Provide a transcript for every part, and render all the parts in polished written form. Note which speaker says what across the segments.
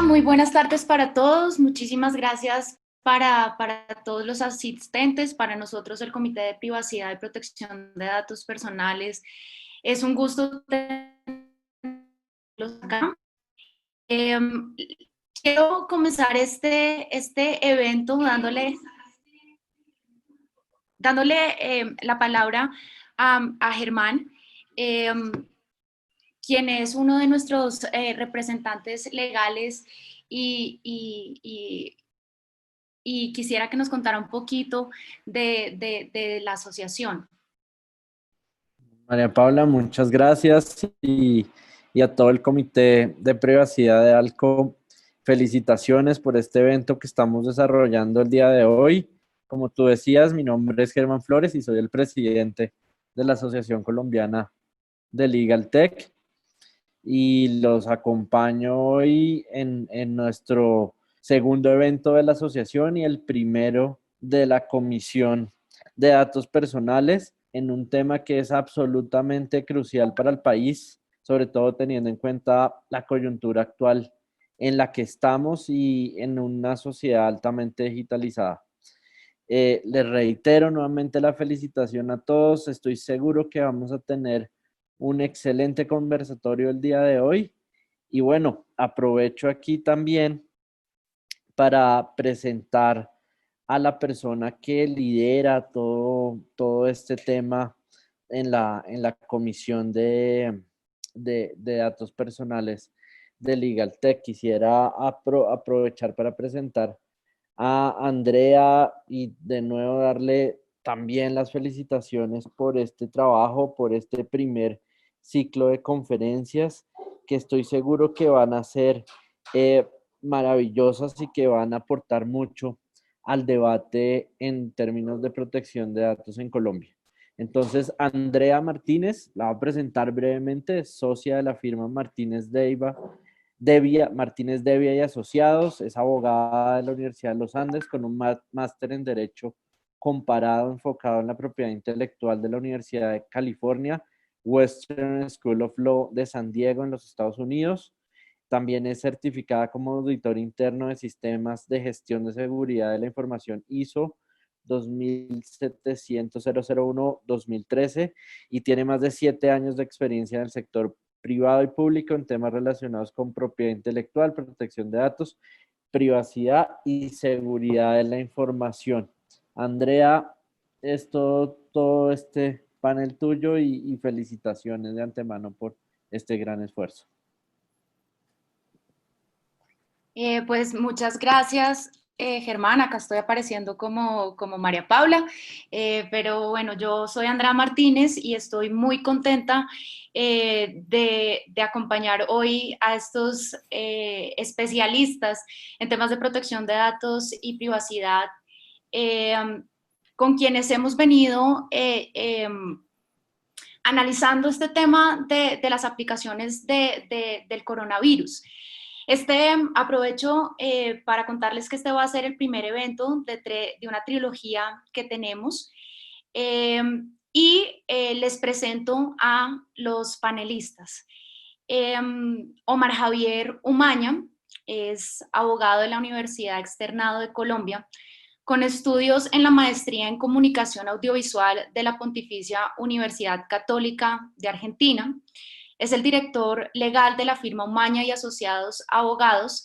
Speaker 1: muy buenas tardes para todos. Muchísimas gracias para todos los asistentes, para nosotros el Comité de Privacidad y Protección de Datos Personales. Es un gusto tenerlos acá. Eh, Quiero comenzar este evento dándole la palabra a Germán, eh, quien es uno de nuestros representantes legales y, y, y, y quisiera que nos contara un poquito de la asociación.
Speaker 2: María Paula, muchas gracias y a todo el Comité de Privacidad de ALCO, felicitaciones por este evento que estamos desarrollando el día de hoy. Como tú decías, mi nombre es Germán Flores y soy el presidente de la Asociación Colombiana de Legal Tech y los acompaño hoy en nuestro segundo evento de la asociación y el primero de la Comisión de Datos Personales en un tema que es absolutamente crucial para el país, sobre todo teniendo en cuenta la coyuntura actual en la que estamos y en una sociedad altamente digitalizada. Les reitero nuevamente la felicitación a todos. Estoy seguro que vamos a tener un excelente conversatorio el día de hoy. Y bueno, aprovecho aquí también para presentar a la persona que lidera todo este tema en la Comisión de Datos Personales de LegalTech. Quisiera aprovechar para presentar a Andrea y de nuevo darle también las felicitaciones por este trabajo, por este primer ciclo de conferencias que estoy seguro que van a ser eh, maravillosas y que van a aportar mucho al debate en términos de protección de datos en Colombia. Entonces, Andrea Martínez, la va a presentar brevemente, es socia de la firma Martínez Devia y Asociados, es abogada de la Universidad de los Andes con un máster en Derecho comparado enfocado en la propiedad intelectual de la Universidad de California, Western School of Law de San Diego en los Estados Unidos. También es certificada como auditor interno de sistemas de gestión de seguridad de la información ISO 2770001-2013 y tiene más de 7 años de experiencia en el sector privado y público en temas relacionados con propiedad intelectual, protección de datos, privacidad y seguridad de la información. Andrea, es todo este panel tuyo y felicitaciones de antemano por este gran esfuerzo.
Speaker 1: Pues muchas gracias, Germán. Acá estoy apareciendo como María Paula, pero bueno, yo soy Andrea Martínez y estoy muy contenta de acompañar hoy a estos especialistas en temas de protección de datos y privacidad, eh, con quienes hemos venido analizando este tema de las aplicaciones del coronavirus. Aprovecho para contarles que este va a ser el primer evento de una trilogía que tenemos les presento a los panelistas. Omar Javier Umaña es abogado de la Universidad Externado de Colombia, con estudios en la maestría en comunicación audiovisual de la Pontificia Universidad Católica de Argentina. Es el director legal de la firma Umaña y Asociados Abogados,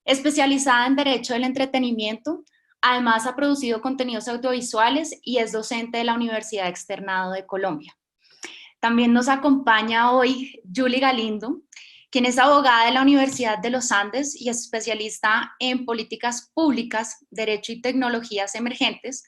Speaker 1: especializada en Derecho del Entretenimiento. Además, ha producido contenidos audiovisuales y es docente de la Universidad Externado de Colombia. También nos acompaña hoy Julie Galindo, quien es abogada de la Universidad de los Andes y es especialista en políticas públicas, derecho y tecnologías emergentes.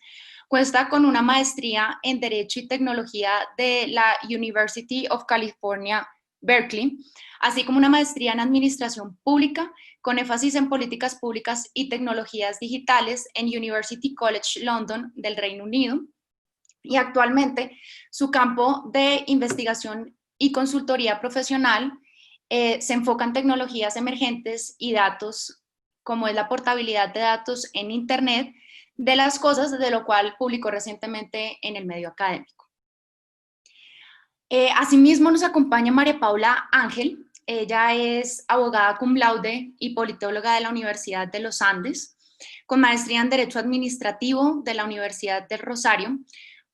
Speaker 1: Cuenta con una maestría en Derecho y Tecnología de la University of California, Berkeley, así como una maestría en Administración Pública con énfasis en políticas públicas y tecnologías digitales en University College London del Reino Unido. Y actualmente su campo de investigación y consultoría profesional se enfoca en tecnologías emergentes y datos, como es la portabilidad de datos en Internet de las cosas, de lo cual publicó recientemente en el medio académico. Asimismo nos acompaña María Paula Ángel. Ella es abogada cum laude y politóloga de la Universidad de los Andes, con maestría en Derecho Administrativo de la Universidad del Rosario.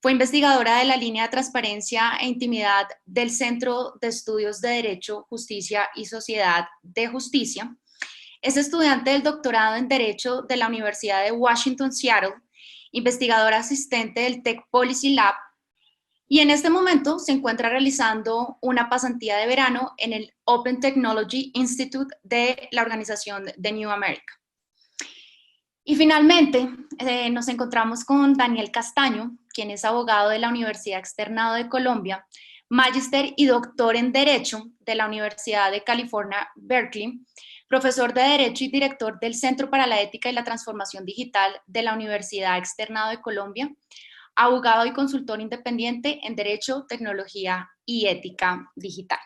Speaker 1: Fue investigadora de la línea de transparencia e intimidad del Centro de Estudios de Derecho, Justicia y Sociedad de Justicia. Es estudiante del doctorado en Derecho de la Universidad de Washington, Seattle, investigadora asistente del Tech Policy Lab, y en este momento se encuentra realizando una pasantía de verano en el Open Technology Institute de la organización de New America. Y finalmente nos encontramos con Daniel Castaño, quien es abogado de la Universidad Externado de Colombia, magíster y doctor en Derecho de la Universidad de California, Berkeley, profesor de Derecho y director del Centro para la Ética y la Transformación Digital de la Universidad Externado de Colombia, abogado y consultor independiente en Derecho, Tecnología y Ética Digital.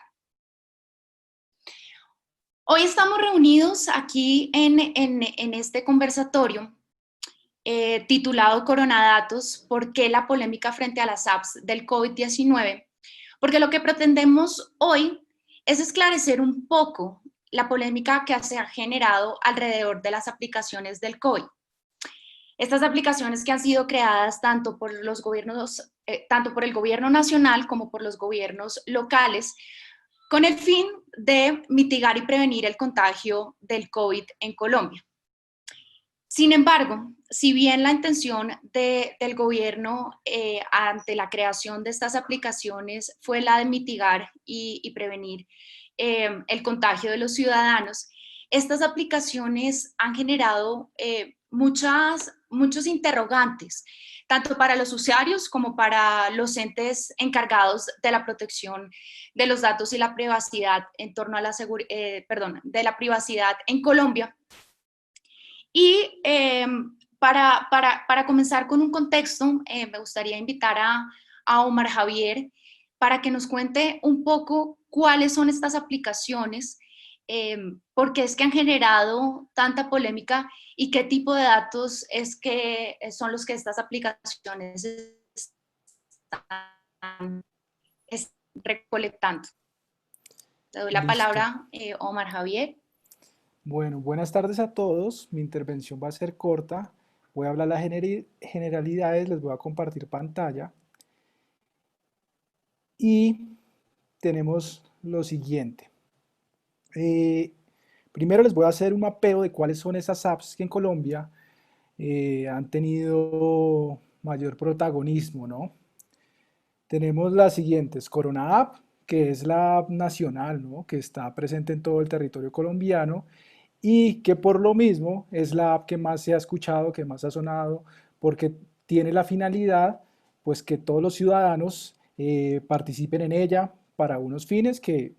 Speaker 1: Hoy estamos reunidos aquí en este conversatorio titulado Coronadatos, ¿por qué la polémica frente a las apps del COVID-19? Porque lo que pretendemos hoy es esclarecer un poco la polémica que se ha generado alrededor de las aplicaciones del COVID. Estas aplicaciones que han sido creadas tanto por los gobiernos, tanto por el gobierno nacional como por los gobiernos locales, con el fin de mitigar y prevenir el contagio del COVID en Colombia. Sin embargo, si bien la intención del gobierno ante la creación de estas aplicaciones fue la de mitigar y prevenir el contagio de los ciudadanos, estas aplicaciones han generado muchos interrogantes, tanto para los usuarios como para los entes encargados de la protección de los datos y la privacidad en torno a de la privacidad en Colombia. Y para comenzar con un contexto, me gustaría invitar a Omar Javier para que nos cuente un poco cuáles son estas aplicaciones, por qué es que han generado tanta polémica y qué tipo de datos son los que estas aplicaciones están recolectando. Te doy la palabra, Omar Javier.
Speaker 3: Bueno, buenas tardes a todos. Mi intervención va a ser corta. Voy a hablar las generalidades, les voy a compartir pantalla. Y tenemos lo siguiente. Primero les voy a hacer un mapeo de cuáles son esas apps que en Colombia han tenido mayor protagonismo, ¿no? Tenemos las siguientes: Corona App, que es la app nacional, ¿no?, que está presente en todo el territorio colombiano y que por lo mismo es la app que más se ha escuchado, que más ha sonado, porque tiene la finalidad, pues, que todos los ciudadanos participen en ella para unos fines que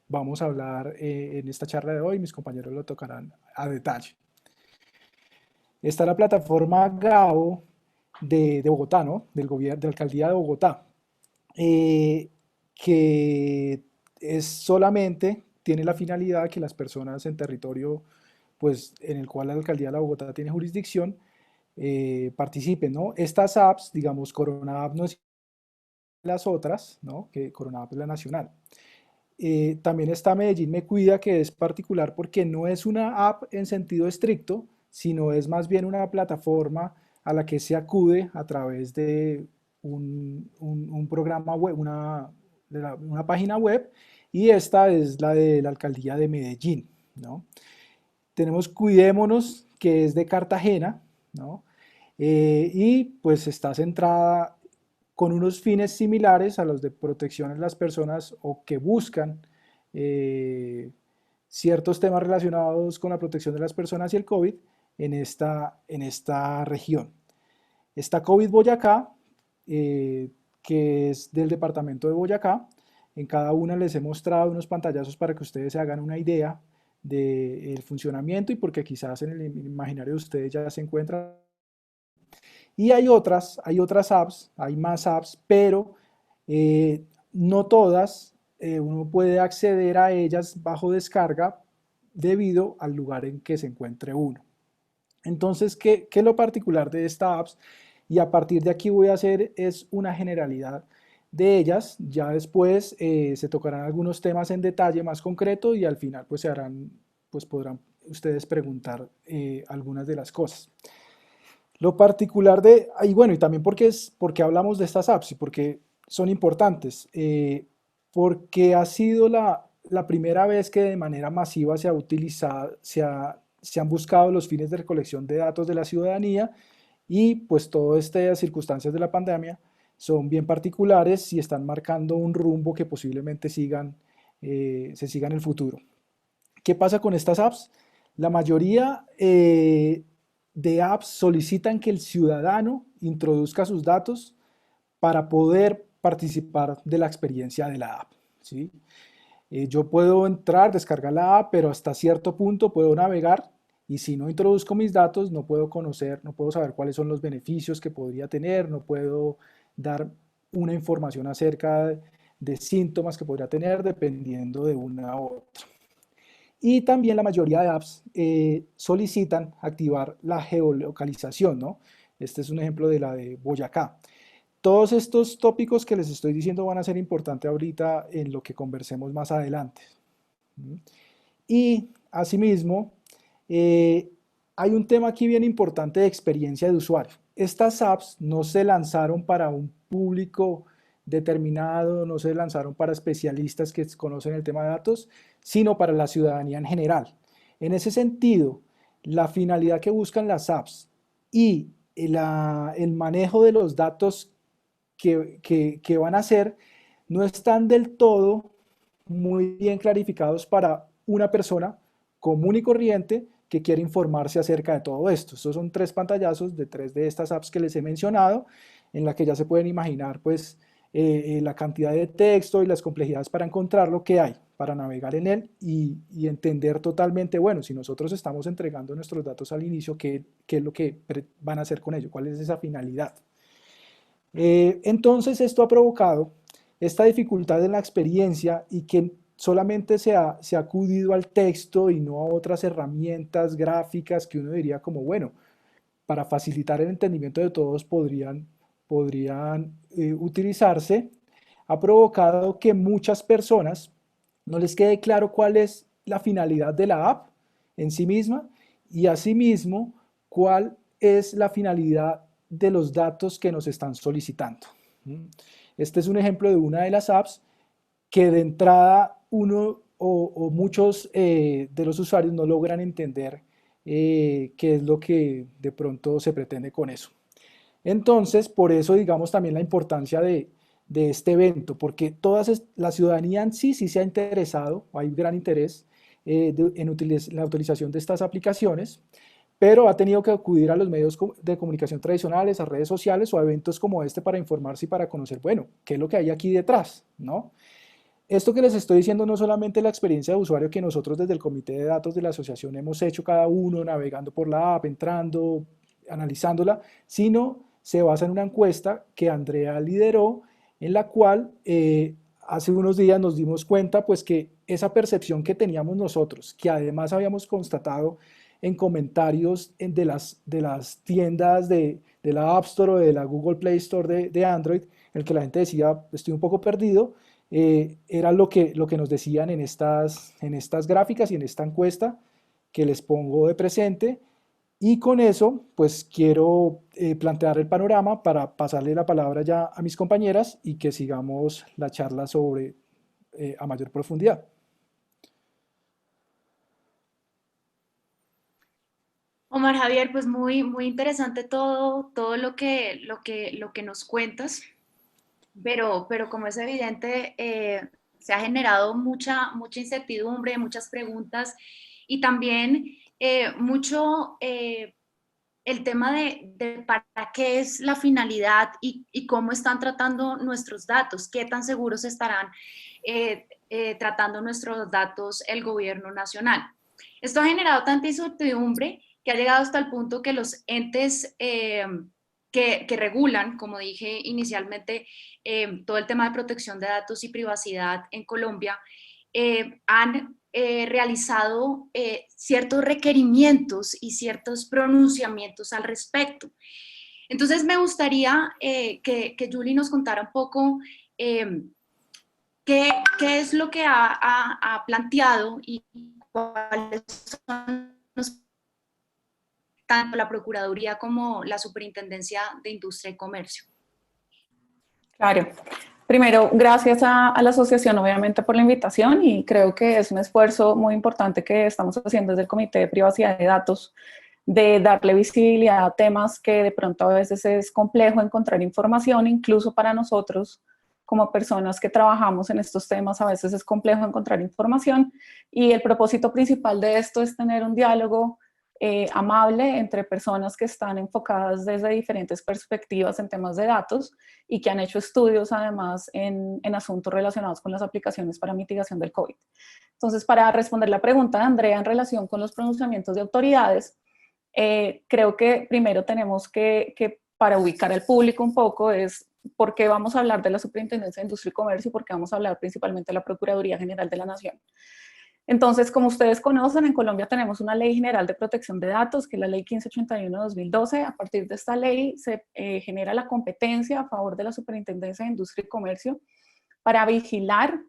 Speaker 3: vamos a hablar en esta charla de hoy, mis compañeros lo tocarán a detalle. Está la plataforma GAO de Bogotá, ¿no?, del gobierno, de la alcaldía de Bogotá, que es solamente, tiene la finalidad que las personas en territorio, pues, en el cual la alcaldía de Bogotá tiene jurisdicción, participen, ¿no? Estas apps, digamos, Corona App no es las otras, ¿no?, que Corona App es la nacional. También está Medellín Me Cuida, que es particular porque no es una app en sentido estricto, sino es más bien una plataforma a la que se acude a través de un programa web, una página web, y esta es la de la alcaldía de Medellín, ¿no? Tenemos Cuidémonos, que es de Cartagena, ¿no? Y pues está centrada con unos fines similares a los de protección a las personas o que buscan ciertos temas relacionados con la protección de las personas y el COVID en esta región. Está COVID Boyacá, que es del departamento de Boyacá. En cada una les he mostrado unos pantallazos para que ustedes se hagan una idea del funcionamiento y porque quizás en el imaginario de ustedes ya se encuentran. Y hay otras apps, hay más apps, pero no todas uno puede acceder a ellas bajo descarga debido al lugar en que se encuentre uno. Entonces, ¿qué es lo particular de esta apps? Y a partir de aquí voy a hacer es una generalidad de ellas. Ya después se tocarán algunos temas en detalle más concreto y al final pues pues podrán ustedes preguntar algunas de las cosas. Lo particular y bueno, y también porque hablamos de estas apps y porque son importantes, porque ha sido la primera vez que de manera masiva se ha utilizado, se han buscado los fines de recolección de datos de la ciudadanía y pues todas estas circunstancias de la pandemia son bien particulares y están marcando un rumbo que posiblemente se siga en el futuro. ¿Qué pasa con estas apps? La mayoría de apps solicitan que el ciudadano introduzca sus datos para poder participar de la experiencia de la app, ¿sí? Yo puedo entrar, descargar la app, pero hasta cierto punto puedo navegar y si no introduzco mis datos no puedo conocer, no puedo saber cuáles son los beneficios que podría tener, no puedo dar una información acerca de síntomas que podría tener dependiendo de una u otra. Y también la mayoría de apps solicitan activar la geolocalización, ¿no? Este es un ejemplo de la de Boyacá. Todos estos tópicos que les estoy diciendo van a ser importantes ahorita en lo que conversemos más adelante. Y asimismo, hay un tema aquí bien importante de experiencia de usuario. Estas apps no se lanzaron para un público determinado, no se lanzaron para especialistas que conocen el tema de datos, sino para la ciudadanía en general. En ese sentido, la finalidad que buscan las apps y el manejo de los datos que van a hacer no están del todo muy bien clarificados para una persona común y corriente que quiere informarse acerca de todo esto. Estos son 3 pantallazos de 3 de estas apps que les he mencionado, en la que ya se pueden imaginar pues la cantidad de texto y las complejidades para encontrar lo que hay, para navegar en él y entender totalmente, bueno, si nosotros estamos entregando nuestros datos al inicio, ¿qué es lo que van a hacer con ello? ¿Cuál es esa finalidad? Entonces esto ha provocado esta dificultad en la experiencia y que solamente se ha acudido al texto y no a otras herramientas gráficas que uno diría como, bueno, para facilitar el entendimiento de todos podrían utilizarse, ha provocado que muchas personas no les quede claro cuál es la finalidad de la app en sí misma y asimismo cuál es la finalidad de los datos que nos están solicitando. Este es un ejemplo de una de las apps que de entrada uno o muchos de los usuarios no logran entender qué es lo que de pronto se pretende con eso. Entonces, por eso digamos también la importancia de este evento, porque la ciudadanía en sí se ha interesado, hay gran interés en la utilización de estas aplicaciones, pero ha tenido que acudir a los medios de comunicación tradicionales, a redes sociales o a eventos como este para informarse y para conocer, bueno, qué es lo que hay aquí detrás, ¿no? Esto que les estoy diciendo no solamente la experiencia de usuario que nosotros desde el comité de datos de la asociación hemos hecho cada uno, navegando por la app, entrando, analizándola, sino se basa en una encuesta que Andrea lideró, en la cual hace unos días nos dimos cuenta pues que esa percepción que teníamos nosotros, que además habíamos constatado en comentarios de las tiendas de la App Store o de la Google Play Store de Android, en el que la gente decía, estoy un poco perdido, era lo que nos decían en estas gráficas y en esta encuesta que les pongo de presente. Y con eso, pues quiero plantear el panorama para pasarle la palabra ya a mis compañeras y que sigamos la charla sobre a mayor profundidad.
Speaker 1: Omar Javier, pues muy interesante todo lo que nos cuentas, pero como es evidente, se ha generado mucha incertidumbre, muchas preguntas y también mucho el tema de para qué es la finalidad y cómo están tratando nuestros datos, qué tan seguros estarán tratando nuestros datos el gobierno nacional. Esto ha generado tanta incertidumbre que ha llegado hasta el punto que los entes que regulan, como dije inicialmente, todo el tema de protección de datos y privacidad en Colombia, han realizado ciertos requerimientos y ciertos pronunciamientos al respecto. Entonces me gustaría que Julie nos contara un poco ¿qué es lo que ha planteado y cuáles son tanto la Procuraduría como la Superintendencia de Industria y Comercio?
Speaker 4: Claro. Primero, gracias a la asociación, obviamente, por la invitación, y creo que es un esfuerzo muy importante que estamos haciendo desde el Comité de Privacidad de Datos, de darle visibilidad a temas que de pronto a veces es complejo encontrar información, incluso para nosotros como personas que trabajamos en estos temas, a veces es complejo encontrar información, y el propósito principal de esto es tener un diálogo amable entre personas que están enfocadas desde diferentes perspectivas en temas de datos y que han hecho estudios además en asuntos relacionados con las aplicaciones para mitigación del COVID. Entonces, para responder la pregunta de Andrea en relación con los pronunciamientos de autoridades, creo que primero tenemos que para ubicar al público un poco es por qué vamos a hablar de la Superintendencia de Industria y Comercio y por qué vamos a hablar principalmente de la Procuraduría General de la Nación. Entonces, como ustedes conocen, en Colombia tenemos una Ley General de Protección de Datos, que es la Ley 1581 de 2012. A partir de esta ley se genera la competencia a favor de la Superintendencia de Industria y Comercio para vigilar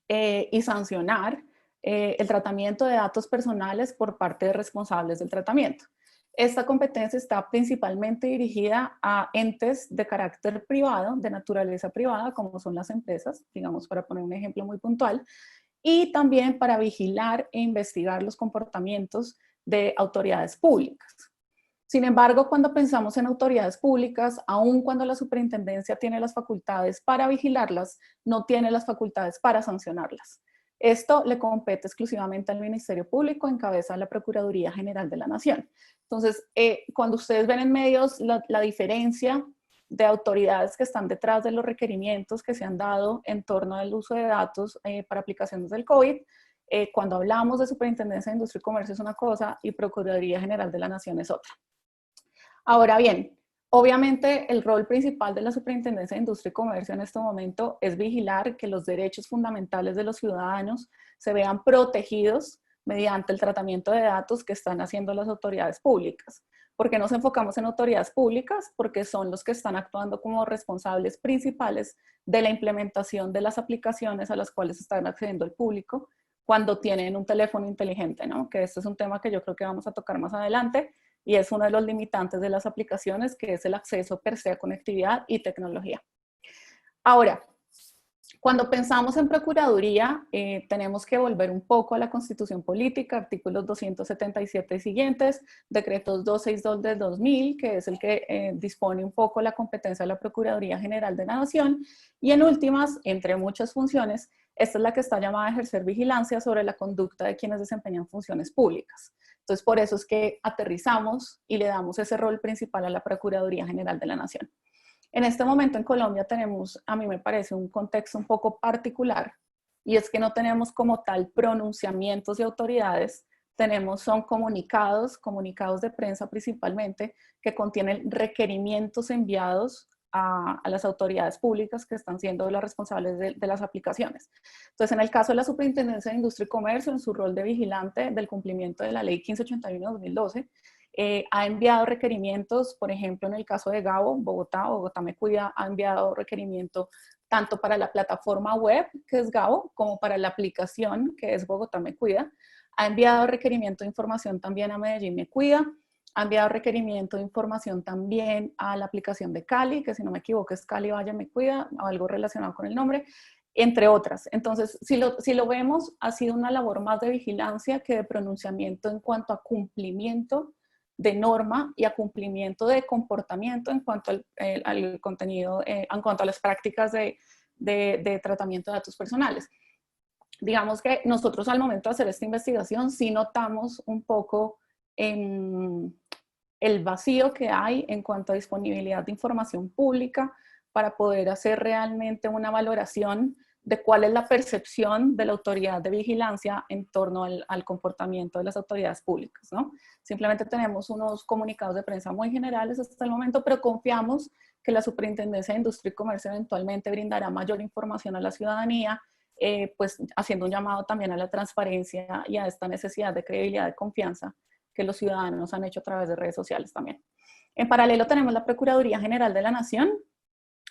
Speaker 4: y sancionar el tratamiento de datos personales por parte de responsables del tratamiento. Esta competencia está principalmente dirigida a entes de carácter privado, de naturaleza privada, como son las empresas, digamos, para poner un ejemplo muy puntual, y también para vigilar e investigar los comportamientos de autoridades públicas. Sin embargo, cuando pensamos en autoridades públicas, aun cuando la superintendencia tiene las facultades para vigilarlas, no tiene las facultades para sancionarlas. Esto le compete exclusivamente al Ministerio Público en cabeza de la Procuraduría General de la Nación. Entonces, cuando ustedes ven en medios la diferencia de autoridades que están detrás de los requerimientos que se han dado en torno al uso de datos para aplicaciones del COVID, cuando hablamos de Superintendencia de Industria y Comercio es una cosa y Procuraduría General de la Nación es otra. Ahora bien, obviamente el rol principal de la Superintendencia de Industria y Comercio en este momento es vigilar que los derechos fundamentales de los ciudadanos se vean protegidos mediante el tratamiento de datos que están haciendo las autoridades públicas. ¿Por qué nos enfocamos en autoridades públicas? Porque son los que están actuando como responsables principales de la implementación de las aplicaciones a las cuales están accediendo el público cuando tienen un teléfono inteligente, ¿no? Que este es un tema que yo creo que vamos a tocar más adelante y es uno de los limitantes de las aplicaciones, que es el acceso per se a conectividad y tecnología. Ahora, cuando pensamos en Procuraduría, tenemos que volver un poco a la Constitución Política, artículos 277 y siguientes, decretos 262 del 2000, que es el que dispone un poco la competencia de la Procuraduría General de la Nación, y en últimas, entre muchas funciones, esta es la que está llamada a ejercer vigilancia sobre la conducta de quienes desempeñan funciones públicas. Entonces, por eso es que aterrizamos y le damos ese rol principal a la Procuraduría General de la Nación. En este momento en Colombia tenemos, a mí me parece, un contexto un poco particular, y es que no tenemos como tal pronunciamientos de autoridades, son comunicados de prensa principalmente, que contienen requerimientos enviados a las autoridades públicas que están siendo las responsables de las aplicaciones. Entonces, en el caso de la Superintendencia de Industria y Comercio, en su rol de vigilante del cumplimiento de la Ley 1581 de 2012, ha enviado requerimientos, por ejemplo, en el caso de Gabo, Bogotá Me Cuida, ha enviado requerimiento tanto para la plataforma web, que es Gabo, como para la aplicación, que es Bogotá Me Cuida. Ha enviado requerimiento de información también a Medellín Me Cuida. Ha enviado requerimiento de información también a la aplicación de Cali, que si no me equivoco es Cali Valle Me Cuida, o algo relacionado con el nombre, entre otras. Entonces, si lo vemos, ha sido una labor más de vigilancia que de pronunciamiento en cuanto a cumplimiento de norma y a cumplimiento de comportamiento en cuanto al contenido, en cuanto a las prácticas de tratamiento de datos personales. Digamos que nosotros al momento de hacer esta investigación sí notamos un poco en el vacío que hay en cuanto a disponibilidad de información pública para poder hacer realmente una valoración de cuál es la percepción de la autoridad de vigilancia en torno al comportamiento de las autoridades públicas, ¿no? Simplemente tenemos unos comunicados de prensa muy generales hasta el momento, pero confiamos que la Superintendencia de Industria y Comercio eventualmente brindará mayor información a la ciudadanía, pues haciendo un llamado también a la transparencia y a esta necesidad de credibilidad, de confianza que los ciudadanos han hecho a través de redes sociales también. En paralelo tenemos la Procuraduría General de la Nación.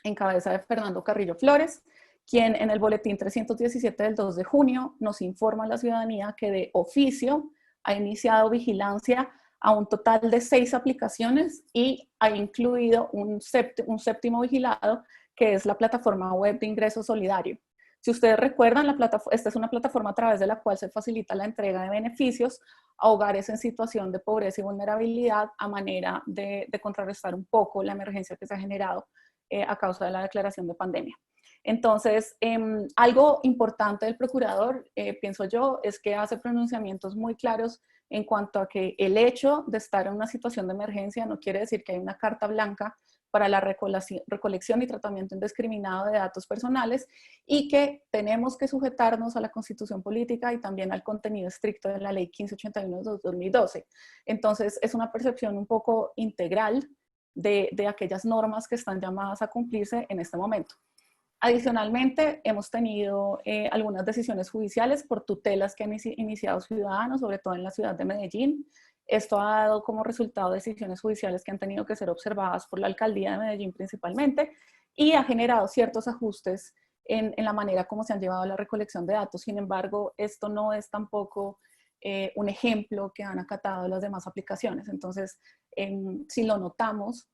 Speaker 4: en cabeza de Fernando Carrillo Flores, quien en el boletín 317 del 2 de junio nos informa a la ciudadanía que de oficio ha iniciado vigilancia a un total de 6 aplicaciones y ha incluido un séptimo vigilado, que es la plataforma web de ingreso solidario. Si ustedes recuerdan, esta es una plataforma a través de la cual se facilita la entrega de beneficios a hogares en situación de pobreza y vulnerabilidad a manera de contrarrestar un poco la emergencia que se ha generado a causa de la declaración de pandemia. Entonces, algo importante del procurador, pienso yo, es que hace pronunciamientos muy claros en cuanto a que el hecho de estar en una situación de emergencia no quiere decir que hay una carta blanca para la recolección y tratamiento indiscriminado de datos personales y que tenemos que sujetarnos a la Constitución Política y también al contenido estricto de la Ley 1581 de 2012. Entonces, es una percepción un poco integral de aquellas normas que están llamadas a cumplirse en este momento. Adicionalmente, hemos tenido algunas decisiones judiciales por tutelas que han iniciado ciudadanos, sobre todo en la ciudad de Medellín. Esto ha dado como resultado decisiones judiciales que han tenido que ser observadas por la alcaldía de Medellín principalmente y ha generado ciertos ajustes en la manera como se han llevado la recolección de datos. Sin embargo, esto no es tampoco un ejemplo que han acatado las demás aplicaciones. Entonces, si lo notamos,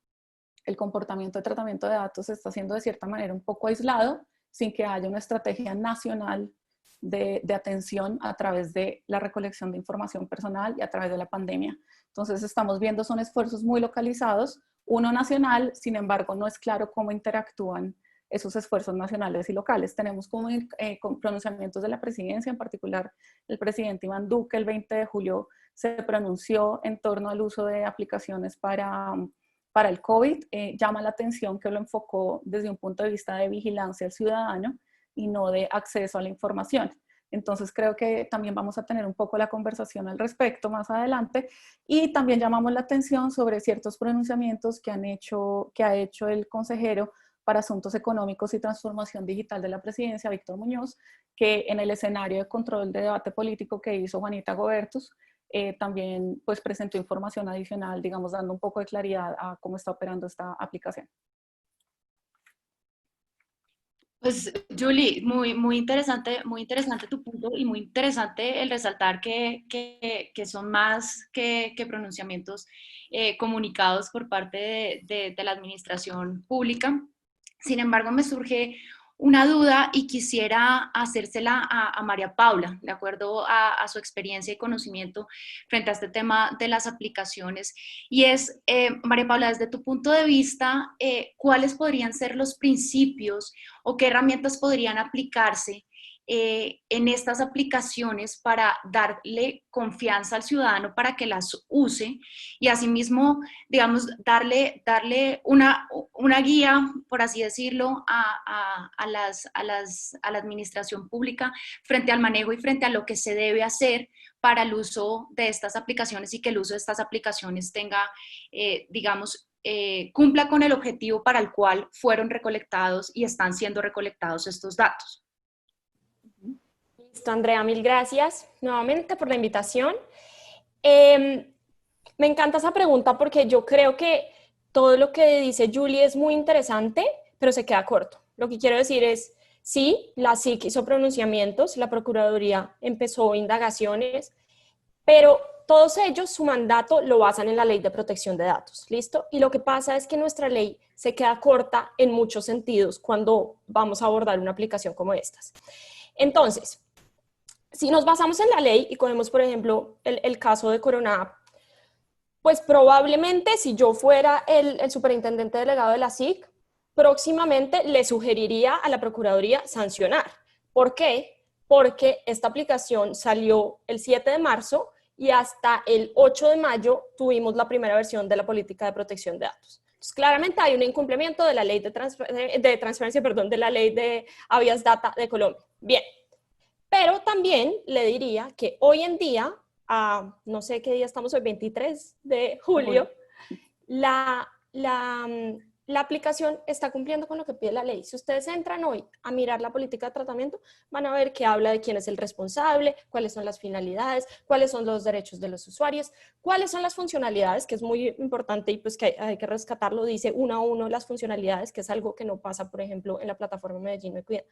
Speaker 4: el comportamiento de tratamiento de datos está siendo de cierta manera un poco aislado, sin que haya una estrategia nacional de atención a través de la recolección de información personal y a través de la pandemia. Entonces estamos viendo son esfuerzos muy localizados, uno nacional, sin embargo no es claro cómo interactúan esos esfuerzos nacionales y locales. Tenemos como pronunciamientos de la presidencia, en particular el presidente Iván Duque el 20 de julio se pronunció en torno al uso de aplicaciones para el COVID. Llama la atención que lo enfocó desde un punto de vista de vigilancia al ciudadano y no de acceso a la información. Entonces creo que también vamos a tener un poco la conversación al respecto más adelante y también llamamos la atención sobre ciertos pronunciamientos que ha hecho el consejero para Asuntos Económicos y Transformación Digital de la Presidencia, Víctor Muñoz, que en el escenario de control de debate político que hizo Juanita Gobertus, también pues presentó información adicional, digamos, dando un poco de claridad a cómo está operando esta aplicación.
Speaker 1: Pues, Julie, muy interesante tu punto y muy interesante el resaltar que son más que pronunciamientos comunicados por parte de la administración pública. Sin embargo, me surge una duda y quisiera hacérsela a María Paula, de acuerdo a su experiencia y conocimiento frente a este tema de las aplicaciones. Y es, María Paula, desde tu punto de vista, ¿cuáles podrían ser los principios o qué herramientas podrían aplicarse en estas aplicaciones para darle confianza al ciudadano para que las use y asimismo, digamos, darle una guía, por así decirlo, a la administración pública frente al manejo y frente a lo que se debe hacer para el uso de estas aplicaciones y que el uso de estas aplicaciones tenga, digamos, cumpla con el objetivo para el cual fueron recolectados y están siendo recolectados estos datos?
Speaker 5: Listo, Andrea, mil gracias nuevamente por la invitación. Me encanta esa pregunta porque yo creo que todo lo que dice Julie es muy interesante, pero se queda corto. Lo que quiero decir es, sí, la SIC hizo pronunciamientos, la Procuraduría empezó indagaciones, pero todos ellos, su mandato lo basan en la Ley de Protección de Datos, ¿listo? Y lo que pasa es que nuestra ley se queda corta en muchos sentidos cuando vamos a abordar una aplicación como estas. Entonces, si nos basamos en la ley y cogemos, por ejemplo, el caso de Corona App, pues probablemente si yo fuera el superintendente delegado de la SIC, próximamente le sugeriría a la Procuraduría sancionar. ¿Por qué? Porque esta aplicación salió el 7 de marzo y hasta el 8 de mayo tuvimos la primera versión de la política de protección de datos. Entonces, claramente hay un incumplimiento de la ley de la ley de habeas data de Colombia. Bien. Pero también le diría que hoy en día, no sé qué día estamos hoy, 23 de julio, la aplicación está cumpliendo con lo que pide la ley. Si ustedes entran hoy a mirar la política de tratamiento, van a ver que habla de quién es el responsable, cuáles son las finalidades, cuáles son los derechos de los usuarios, cuáles son las funcionalidades, que es muy importante y pues que hay que rescatarlo, dice uno a uno las funcionalidades, que es algo que no pasa, por ejemplo, en la plataforma Medellín Me Cuida.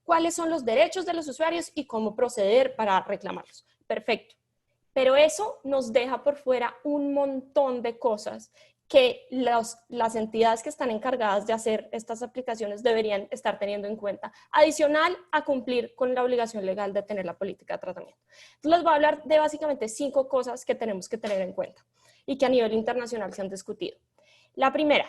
Speaker 5: Cuáles son los derechos de los usuarios y cómo proceder para reclamarlos. Perfecto. Pero eso nos deja por fuera un montón de cosas que las entidades que están encargadas de hacer estas aplicaciones deberían estar teniendo en cuenta, adicional a cumplir con la obligación legal de tener la política de tratamiento. Entonces les voy a hablar de básicamente 5 cosas que tenemos que tener en cuenta y que a nivel internacional se han discutido. La primera,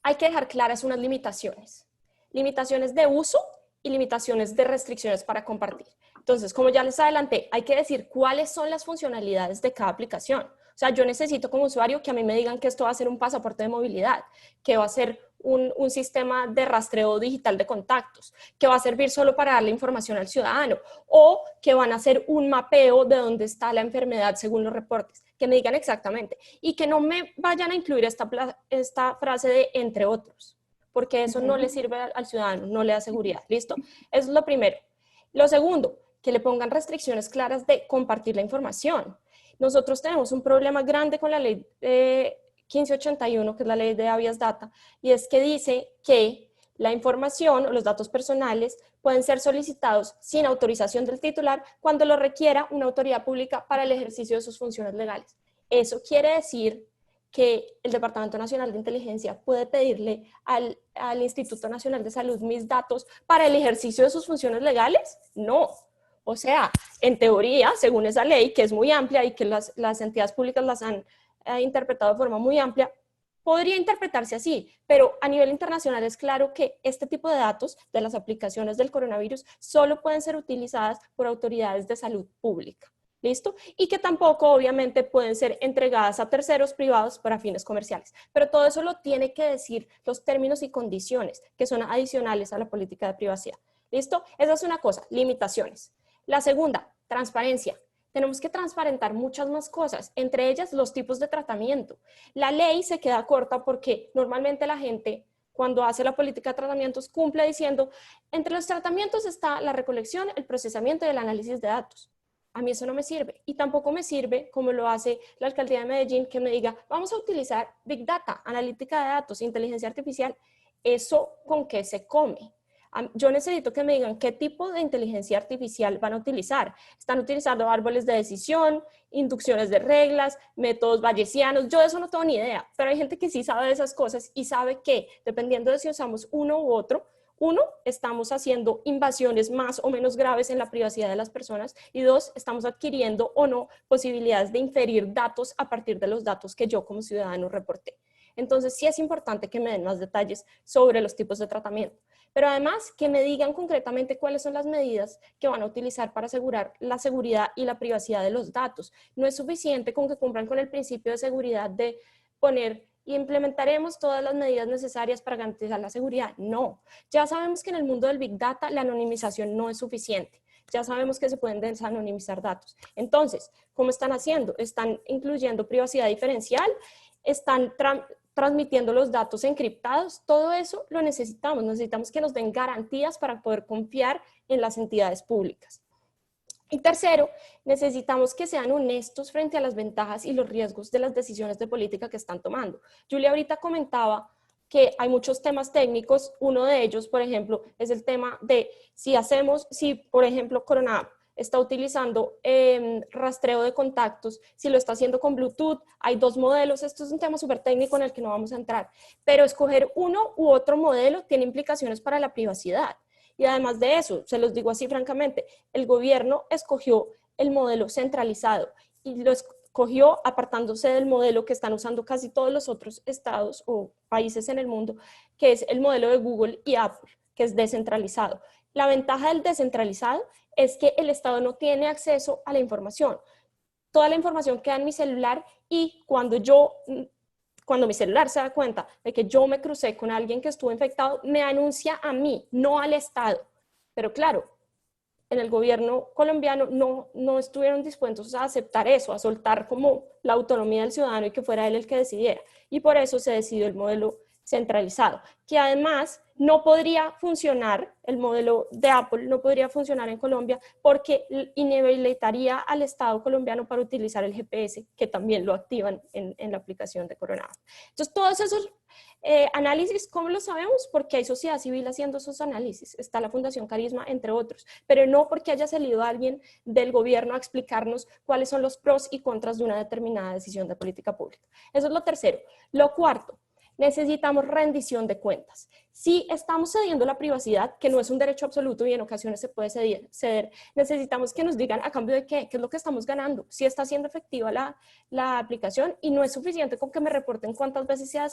Speaker 5: hay que dejar claras unas limitaciones. Limitaciones de uso y limitaciones de restricciones para compartir. Entonces, como ya les adelanté, hay que decir cuáles son las funcionalidades de cada aplicación. O sea, yo necesito como usuario que a mí me digan que esto va a ser un pasaporte de movilidad, que va a ser un sistema de rastreo digital de contactos, que va a servir solo para darle información al ciudadano, o que van a hacer un mapeo de dónde está la enfermedad según los reportes, que me digan exactamente, y que no me vayan a incluir esta frase de entre otros, porque eso no le sirve al ciudadano, no le da seguridad. ¿Listo? Eso es lo primero. Lo segundo, que le pongan restricciones claras de compartir la información. Nosotros tenemos un problema grande con la ley 1581, que es la ley de habeas data, y es que dice que la información o los datos personales pueden ser solicitados sin autorización del titular cuando lo requiera una autoridad pública para el ejercicio de sus funciones legales. Eso quiere decir que el Departamento Nacional de Inteligencia puede pedirle al Instituto Nacional de Salud mis datos para el ejercicio de sus funciones legales. No. O sea, en teoría, según esa ley, que es muy amplia y que las entidades públicas las han interpretado de forma muy amplia, podría interpretarse así, pero a nivel internacional es claro que este tipo de datos de las aplicaciones del coronavirus solo pueden ser utilizadas por autoridades de salud pública. ¿Listo? Y que tampoco, obviamente, pueden ser entregadas a terceros privados para fines comerciales. Pero todo eso lo tiene que decir los términos y condiciones que son adicionales a la política de privacidad. ¿Listo? Esa es una cosa, limitaciones. La segunda, transparencia. Tenemos que transparentar muchas más cosas, entre ellas los tipos de tratamiento. La ley se queda corta porque normalmente la gente, cuando hace la política de tratamientos, cumple diciendo, entre los tratamientos está la recolección, el procesamiento y el análisis de datos. A mí eso no me sirve. Y tampoco me sirve, como lo hace la Alcaldía de Medellín, que me diga, vamos a utilizar Big Data, analítica de datos, inteligencia artificial. ¿Eso con qué se come? Yo necesito que me digan qué tipo de inteligencia artificial van a utilizar. Están utilizando árboles de decisión, inducciones de reglas, métodos bayesianos. Yo de eso no tengo ni idea, pero hay gente que sí sabe de esas cosas y sabe que dependiendo de si usamos uno u otro, uno, estamos haciendo invasiones más o menos graves en la privacidad de las personas y dos, estamos adquiriendo o no posibilidades de inferir datos a partir de los datos que yo como ciudadano reporté. Entonces sí es importante que me den más detalles sobre los tipos de tratamiento, pero además que me digan concretamente cuáles son las medidas que van a utilizar para asegurar la seguridad y la privacidad de los datos. No es suficiente con que cumplan con el principio de seguridad de poner y implementaremos todas las medidas necesarias para garantizar la seguridad. No, ya sabemos que en el mundo del Big Data la anonimización no es suficiente. Ya sabemos que se pueden desanonimizar datos. Entonces, ¿cómo están haciendo? Están incluyendo privacidad diferencial, están transmitiendo los datos encriptados. Todo eso lo necesitamos. Necesitamos que nos den garantías para poder confiar en las entidades públicas. Y tercero, necesitamos que sean honestos frente a las ventajas y los riesgos de las decisiones de política que están tomando. Julia ahorita comentaba que hay muchos temas técnicos. Uno de ellos, por ejemplo, es el tema de si por ejemplo, Corona está utilizando rastreo de contactos, si lo está haciendo con Bluetooth, hay 2 modelos. Esto es un tema súper técnico en el que no vamos a entrar, pero escoger uno u otro modelo tiene implicaciones para la privacidad. Y además de eso, se los digo así francamente, el gobierno escogió el modelo centralizado y lo escogió apartándose del modelo que están usando casi todos los otros estados o países en el mundo, que es el modelo de Google y Apple, que es descentralizado. La ventaja del descentralizado es que el Estado no tiene acceso a la información. Toda la información queda en mi celular y cuando mi celular se da cuenta de que yo me crucé con alguien que estuvo infectado, me anuncia a mí, no al Estado. Pero claro, en el gobierno colombiano no estuvieron dispuestos a aceptar eso, a soltar como la autonomía del ciudadano y que fuera él el que decidiera. Y por eso se decidió el modelo centralizado, que además no podría funcionar, el modelo de Apple no podría funcionar en Colombia porque inhabilitaría al Estado colombiano para utilizar el GPS, que también lo activan en la aplicación de coronavirus. Entonces, todos esos análisis, ¿cómo lo sabemos? Porque hay sociedad civil haciendo esos análisis, está la Fundación Carisma, entre otros, pero no porque haya salido alguien del gobierno a explicarnos cuáles son los pros y contras de una determinada decisión de política pública. Eso es lo tercero. Lo cuarto, necesitamos rendición de cuentas. Si estamos cediendo la privacidad, que no es un derecho absoluto y en ocasiones se puede ceder, necesitamos que nos digan a cambio de qué es lo que estamos ganando, si está siendo efectiva la aplicación, y no es suficiente con que me reporten cuántas veces se ha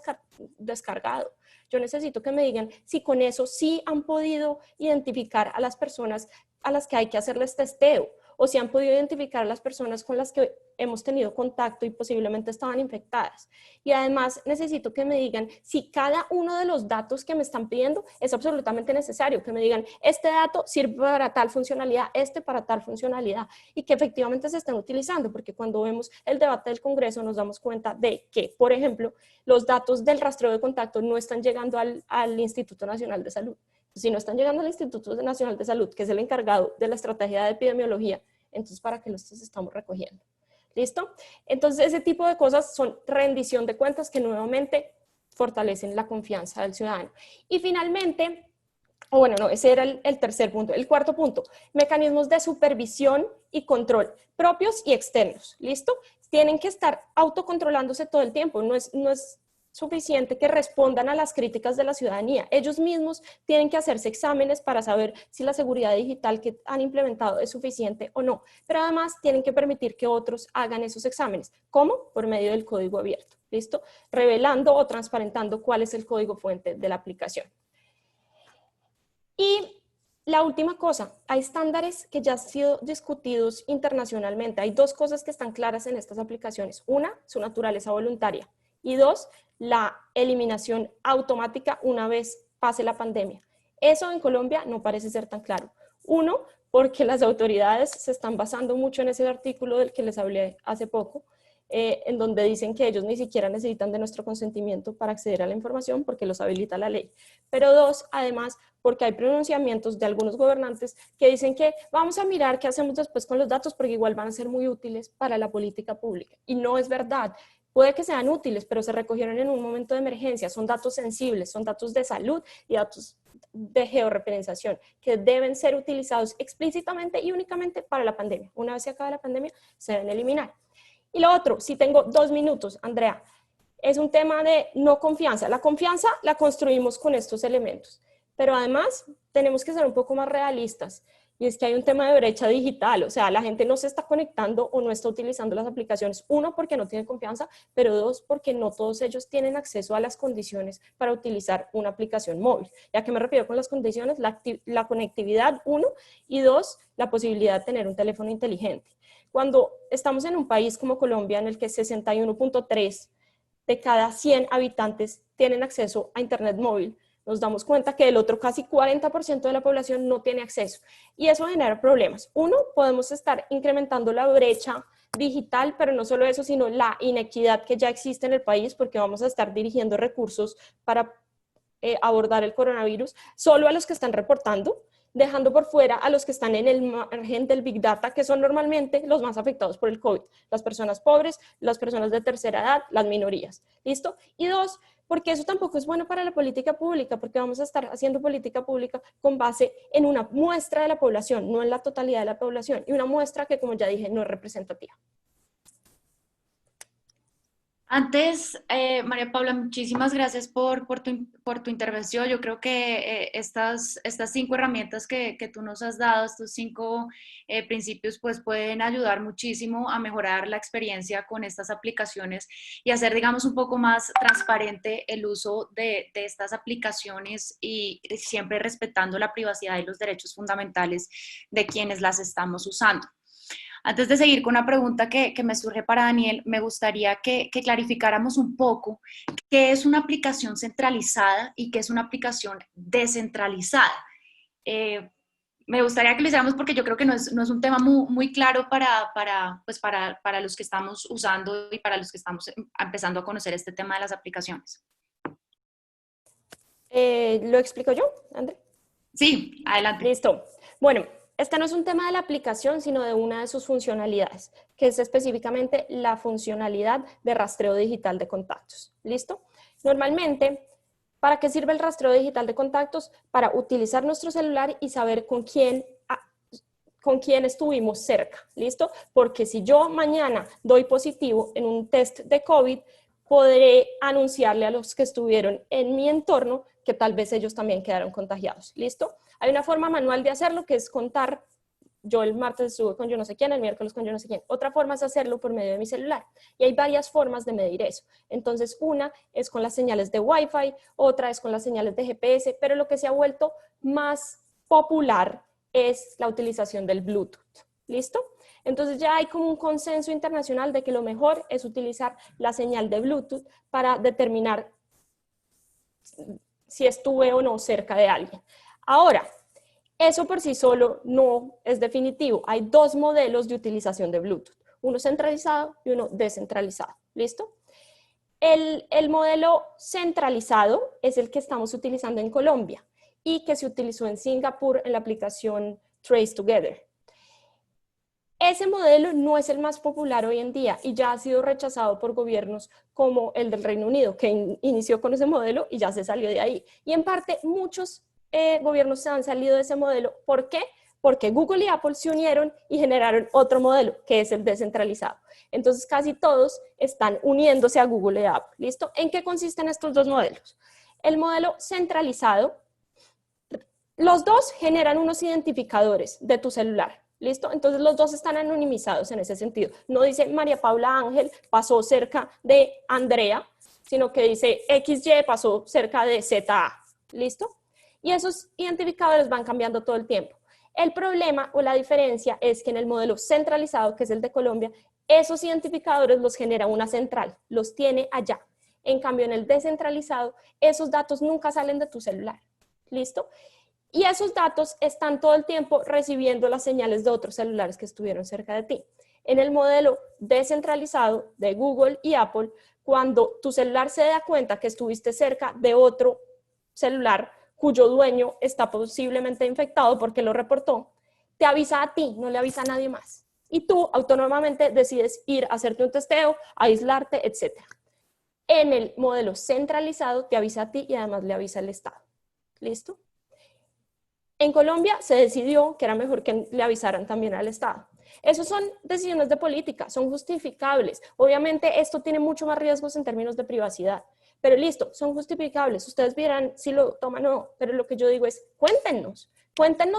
Speaker 5: descargado. Yo necesito que me digan si con eso sí han podido identificar a las personas a las que hay que hacerles testeo, o si han podido identificar a las personas con las que hemos tenido contacto y posiblemente estaban infectadas. Y además necesito que me digan si cada uno de los datos que me están pidiendo es absolutamente necesario, que me digan este dato sirve para tal funcionalidad, este para tal funcionalidad, y que efectivamente se estén utilizando, porque cuando vemos el debate del Congreso nos damos cuenta de que, por ejemplo, los datos del rastreo de contacto no están llegando al Instituto Nacional de Salud. Si no están llegando al Instituto Nacional de Salud, que es el encargado de la estrategia de epidemiología, entonces ¿para qué los estamos recogiendo? ¿Listo? Entonces ese tipo de cosas son rendición de cuentas que nuevamente fortalecen la confianza del ciudadano. Y finalmente, o bueno, no, ese era el tercer punto. El cuarto punto, mecanismos de supervisión y control propios y externos. ¿Listo? Tienen que estar autocontrolándose todo el tiempo. No es suficiente que respondan a las críticas de la ciudadanía. Ellos mismos tienen que hacerse exámenes para saber si la seguridad digital que han implementado es suficiente o no. Pero además tienen que permitir que otros hagan esos exámenes. ¿Cómo? Por medio del código abierto. ¿Listo? Revelando o transparentando cuál es el código fuente de la aplicación. Y la última cosa, hay estándares que ya han sido discutidos internacionalmente. Hay dos cosas que están claras en estas aplicaciones. Una, su naturaleza voluntaria. Y dos, la eliminación automática una vez pase la pandemia. Eso en Colombia no parece ser tan claro. Uno, porque las autoridades se están basando mucho en ese artículo del que les hablé hace poco, en donde dicen que ellos ni siquiera necesitan de nuestro consentimiento para acceder a la información porque los habilita la ley. Pero dos, además, porque hay pronunciamientos de algunos gobernantes que dicen que vamos a mirar qué hacemos después con los datos porque igual van a ser muy útiles para la política pública. Y no es verdad. Puede que sean útiles, pero se recogieron en un momento de emergencia. Son datos sensibles, son datos de salud y datos de georreferenciación que deben ser utilizados explícitamente y únicamente para la pandemia. Una vez se acabe la pandemia, se deben eliminar. Y lo otro, si tengo 2 minutos, Andrea, es un tema de no confianza. La confianza la construimos con estos elementos, pero además tenemos que ser un poco más realistas. Y es que hay un tema de brecha digital, o sea, la gente no se está conectando o no está utilizando las aplicaciones. Uno, porque no tiene confianza, pero dos, porque no todos ellos tienen acceso a las condiciones para utilizar una aplicación móvil. ¿Y a qué me refiero con las condiciones? La conectividad, uno, y dos, la posibilidad de tener un teléfono inteligente. Cuando estamos en un país como Colombia, en el que 61.3 de cada 100 habitantes tienen acceso a Internet móvil, nos damos cuenta que el otro casi 40% de la población no tiene acceso. Y eso genera problemas. Uno, podemos estar incrementando la brecha digital, pero no solo eso, sino la inequidad que ya existe en el país, porque vamos a estar dirigiendo recursos para abordar el coronavirus solo a los que están reportando, dejando por fuera a los que están en el margen del Big Data, que son normalmente los más afectados por el COVID, las personas pobres, las personas de tercera edad, las minorías. ¿Listo? Y dos, porque eso tampoco es bueno para la política pública, porque vamos a estar haciendo política pública con base en una muestra de la población, no en la totalidad de la población, y una muestra que, como ya dije, no es representativa.
Speaker 1: Antes, María Paula, muchísimas gracias por tu intervención. Yo creo que estas 5 herramientas que tú nos has dado, estos 5 principios, pues pueden ayudar muchísimo a mejorar la experiencia con estas aplicaciones y hacer, digamos, un poco más transparente el uso de estas aplicaciones y siempre respetando la privacidad y los derechos fundamentales de quienes las estamos usando. Antes de seguir con una pregunta que me surge para Daniel, me gustaría que clarificáramos un poco qué es una aplicación centralizada y qué es una aplicación descentralizada. Me gustaría que lo hiciéramos porque yo creo que no es un tema muy claro para los que estamos usando y para los que estamos empezando a conocer este tema de las aplicaciones.
Speaker 5: ¿Lo explico yo, André?
Speaker 1: Sí, adelante.
Speaker 5: Listo. Bueno, este no es un tema de la aplicación, sino de una de sus funcionalidades, que es específicamente la funcionalidad de rastreo digital de contactos. ¿Listo? Normalmente, ¿para qué sirve el rastreo digital de contactos? Para utilizar nuestro celular y saber con quién estuvimos cerca. ¿Listo? Porque si yo mañana doy positivo en un test de COVID, podré anunciarle a los que estuvieron en mi entorno que tal vez ellos también quedaron contagiados. ¿Listo? Hay una forma manual de hacerlo que es contar, yo el martes estuve con yo no sé quién, el miércoles con yo no sé quién. Otra forma es hacerlo por medio de mi celular. Y hay varias formas de medir eso. Entonces, una es con las señales de Wi-Fi, otra es con las señales de GPS, pero lo que se ha vuelto más popular es la utilización del Bluetooth. ¿Listo? Entonces ya hay como un consenso internacional de que lo mejor es utilizar la señal de Bluetooth para determinar si estuve o no cerca de alguien. Ahora, eso por sí solo no es definitivo. Hay dos modelos de utilización de Bluetooth, uno centralizado y uno descentralizado. ¿Listo? El modelo centralizado es el que estamos utilizando en Colombia y que se utilizó en Singapur en la aplicación Trace Together. Ese modelo no es el más popular hoy en día y ya ha sido rechazado por gobiernos como el del Reino Unido, que inició con ese modelo y ya se salió de ahí. Y en parte muchos gobiernos se han salido de ese modelo. ¿Por qué? Porque Google y Apple se unieron y generaron otro modelo, que es el descentralizado. Entonces casi todos están uniéndose a Google y Apple. ¿Listo? ¿En qué consisten estos dos modelos? El modelo centralizado, los dos generan unos identificadores de tu celular. ¿Listo? Entonces los dos están anonimizados en ese sentido. No dice María Paula Ángel pasó cerca de Andrea, sino que dice XY pasó cerca de ZA. ¿Listo? Y esos identificadores van cambiando todo el tiempo. El problema o la diferencia es que en el modelo centralizado, que es el de Colombia, esos identificadores los genera una central, los tiene allá. En cambio, en el descentralizado, esos datos nunca salen de tu celular. ¿Listo? Y esos datos están todo el tiempo recibiendo las señales de otros celulares que estuvieron cerca de ti. En el modelo descentralizado de Google y Apple, cuando tu celular se da cuenta que estuviste cerca de otro celular cuyo dueño está posiblemente infectado porque lo reportó, te avisa a ti, no le avisa a nadie más. Y tú autónomamente decides ir a hacerte un testeo, aislarte, etc. En el modelo centralizado te avisa a ti y además le avisa al Estado. ¿Listo? En Colombia se decidió que era mejor que le avisaran también al Estado. Esas son decisiones de política, son justificables. Obviamente esto tiene mucho más riesgos en términos de privacidad, pero listo, son justificables. Ustedes verán si lo toman o no, pero lo que yo digo es cuéntenos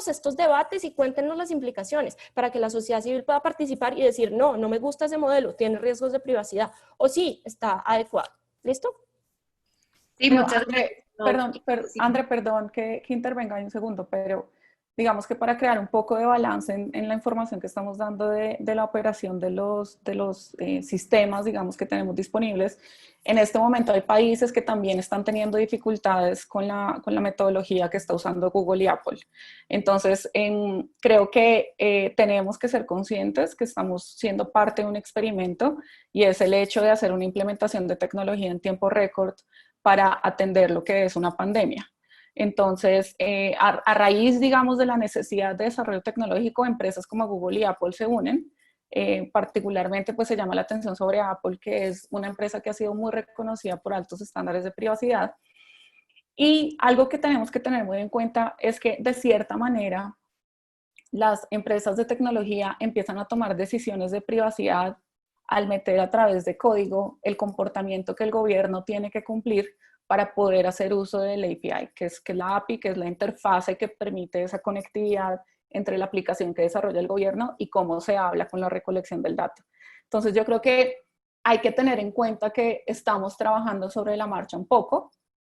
Speaker 5: estos debates y cuéntenos las implicaciones para que la sociedad civil pueda participar y decir, no, no me gusta ese modelo, tiene riesgos de privacidad, o sí, está adecuado. ¿Listo?
Speaker 1: Sí,
Speaker 4: Pero,
Speaker 1: muchas
Speaker 4: André,
Speaker 1: gracias. Sí.
Speaker 4: André, perdón que intervenga un segundo, pero digamos que para crear un poco de balance en la información que estamos dando de la operación de los sistemas, digamos, que tenemos disponibles, en este momento hay países que también están teniendo dificultades con la metodología que está usando Google y Apple. Entonces, creo que tenemos que ser conscientes que estamos siendo parte de un experimento y es el hecho de hacer una implementación de tecnología en tiempo récord para atender lo que es una pandemia. Entonces, a raíz, digamos, de la necesidad de desarrollo tecnológico, empresas como Google y Apple se unen. Particularmente, pues se llama la atención sobre Apple, que es una empresa que ha sido muy reconocida por altos estándares de privacidad. Y algo que tenemos que tener muy en cuenta es que, de cierta manera, las empresas de tecnología empiezan a tomar decisiones de privacidad al meter a través de código el comportamiento que el gobierno tiene que cumplir para poder hacer uso del API, que es la API, que es la interfase que permite esa conectividad entre la aplicación que desarrolla el gobierno y cómo se habla con la recolección del dato. Entonces yo creo que hay que tener en cuenta que estamos trabajando sobre la marcha un poco.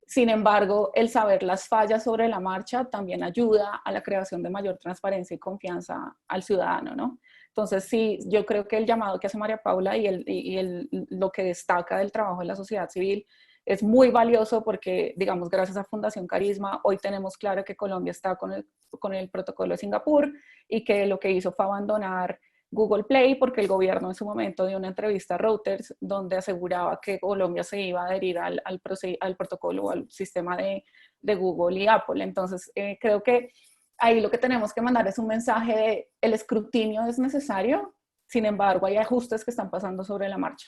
Speaker 4: Sin embargo, el saber las fallas sobre la marcha también ayuda a la creación de mayor transparencia y confianza al ciudadano, ¿no? Entonces, sí, yo creo que el llamado que hace María Paula lo que destaca del trabajo de la sociedad civil es muy valioso porque, digamos, gracias a Fundación Carisma, hoy tenemos claro que Colombia está con el protocolo de Singapur y que lo que hizo fue abandonar Google Play, porque el gobierno en su momento dio una entrevista a Reuters donde aseguraba que Colombia se iba a adherir al protocolo o al sistema de Google y Apple. Entonces, creo que ahí lo que tenemos que mandar es un mensaje de el escrutinio es necesario, sin embargo, hay ajustes que están pasando sobre la marcha.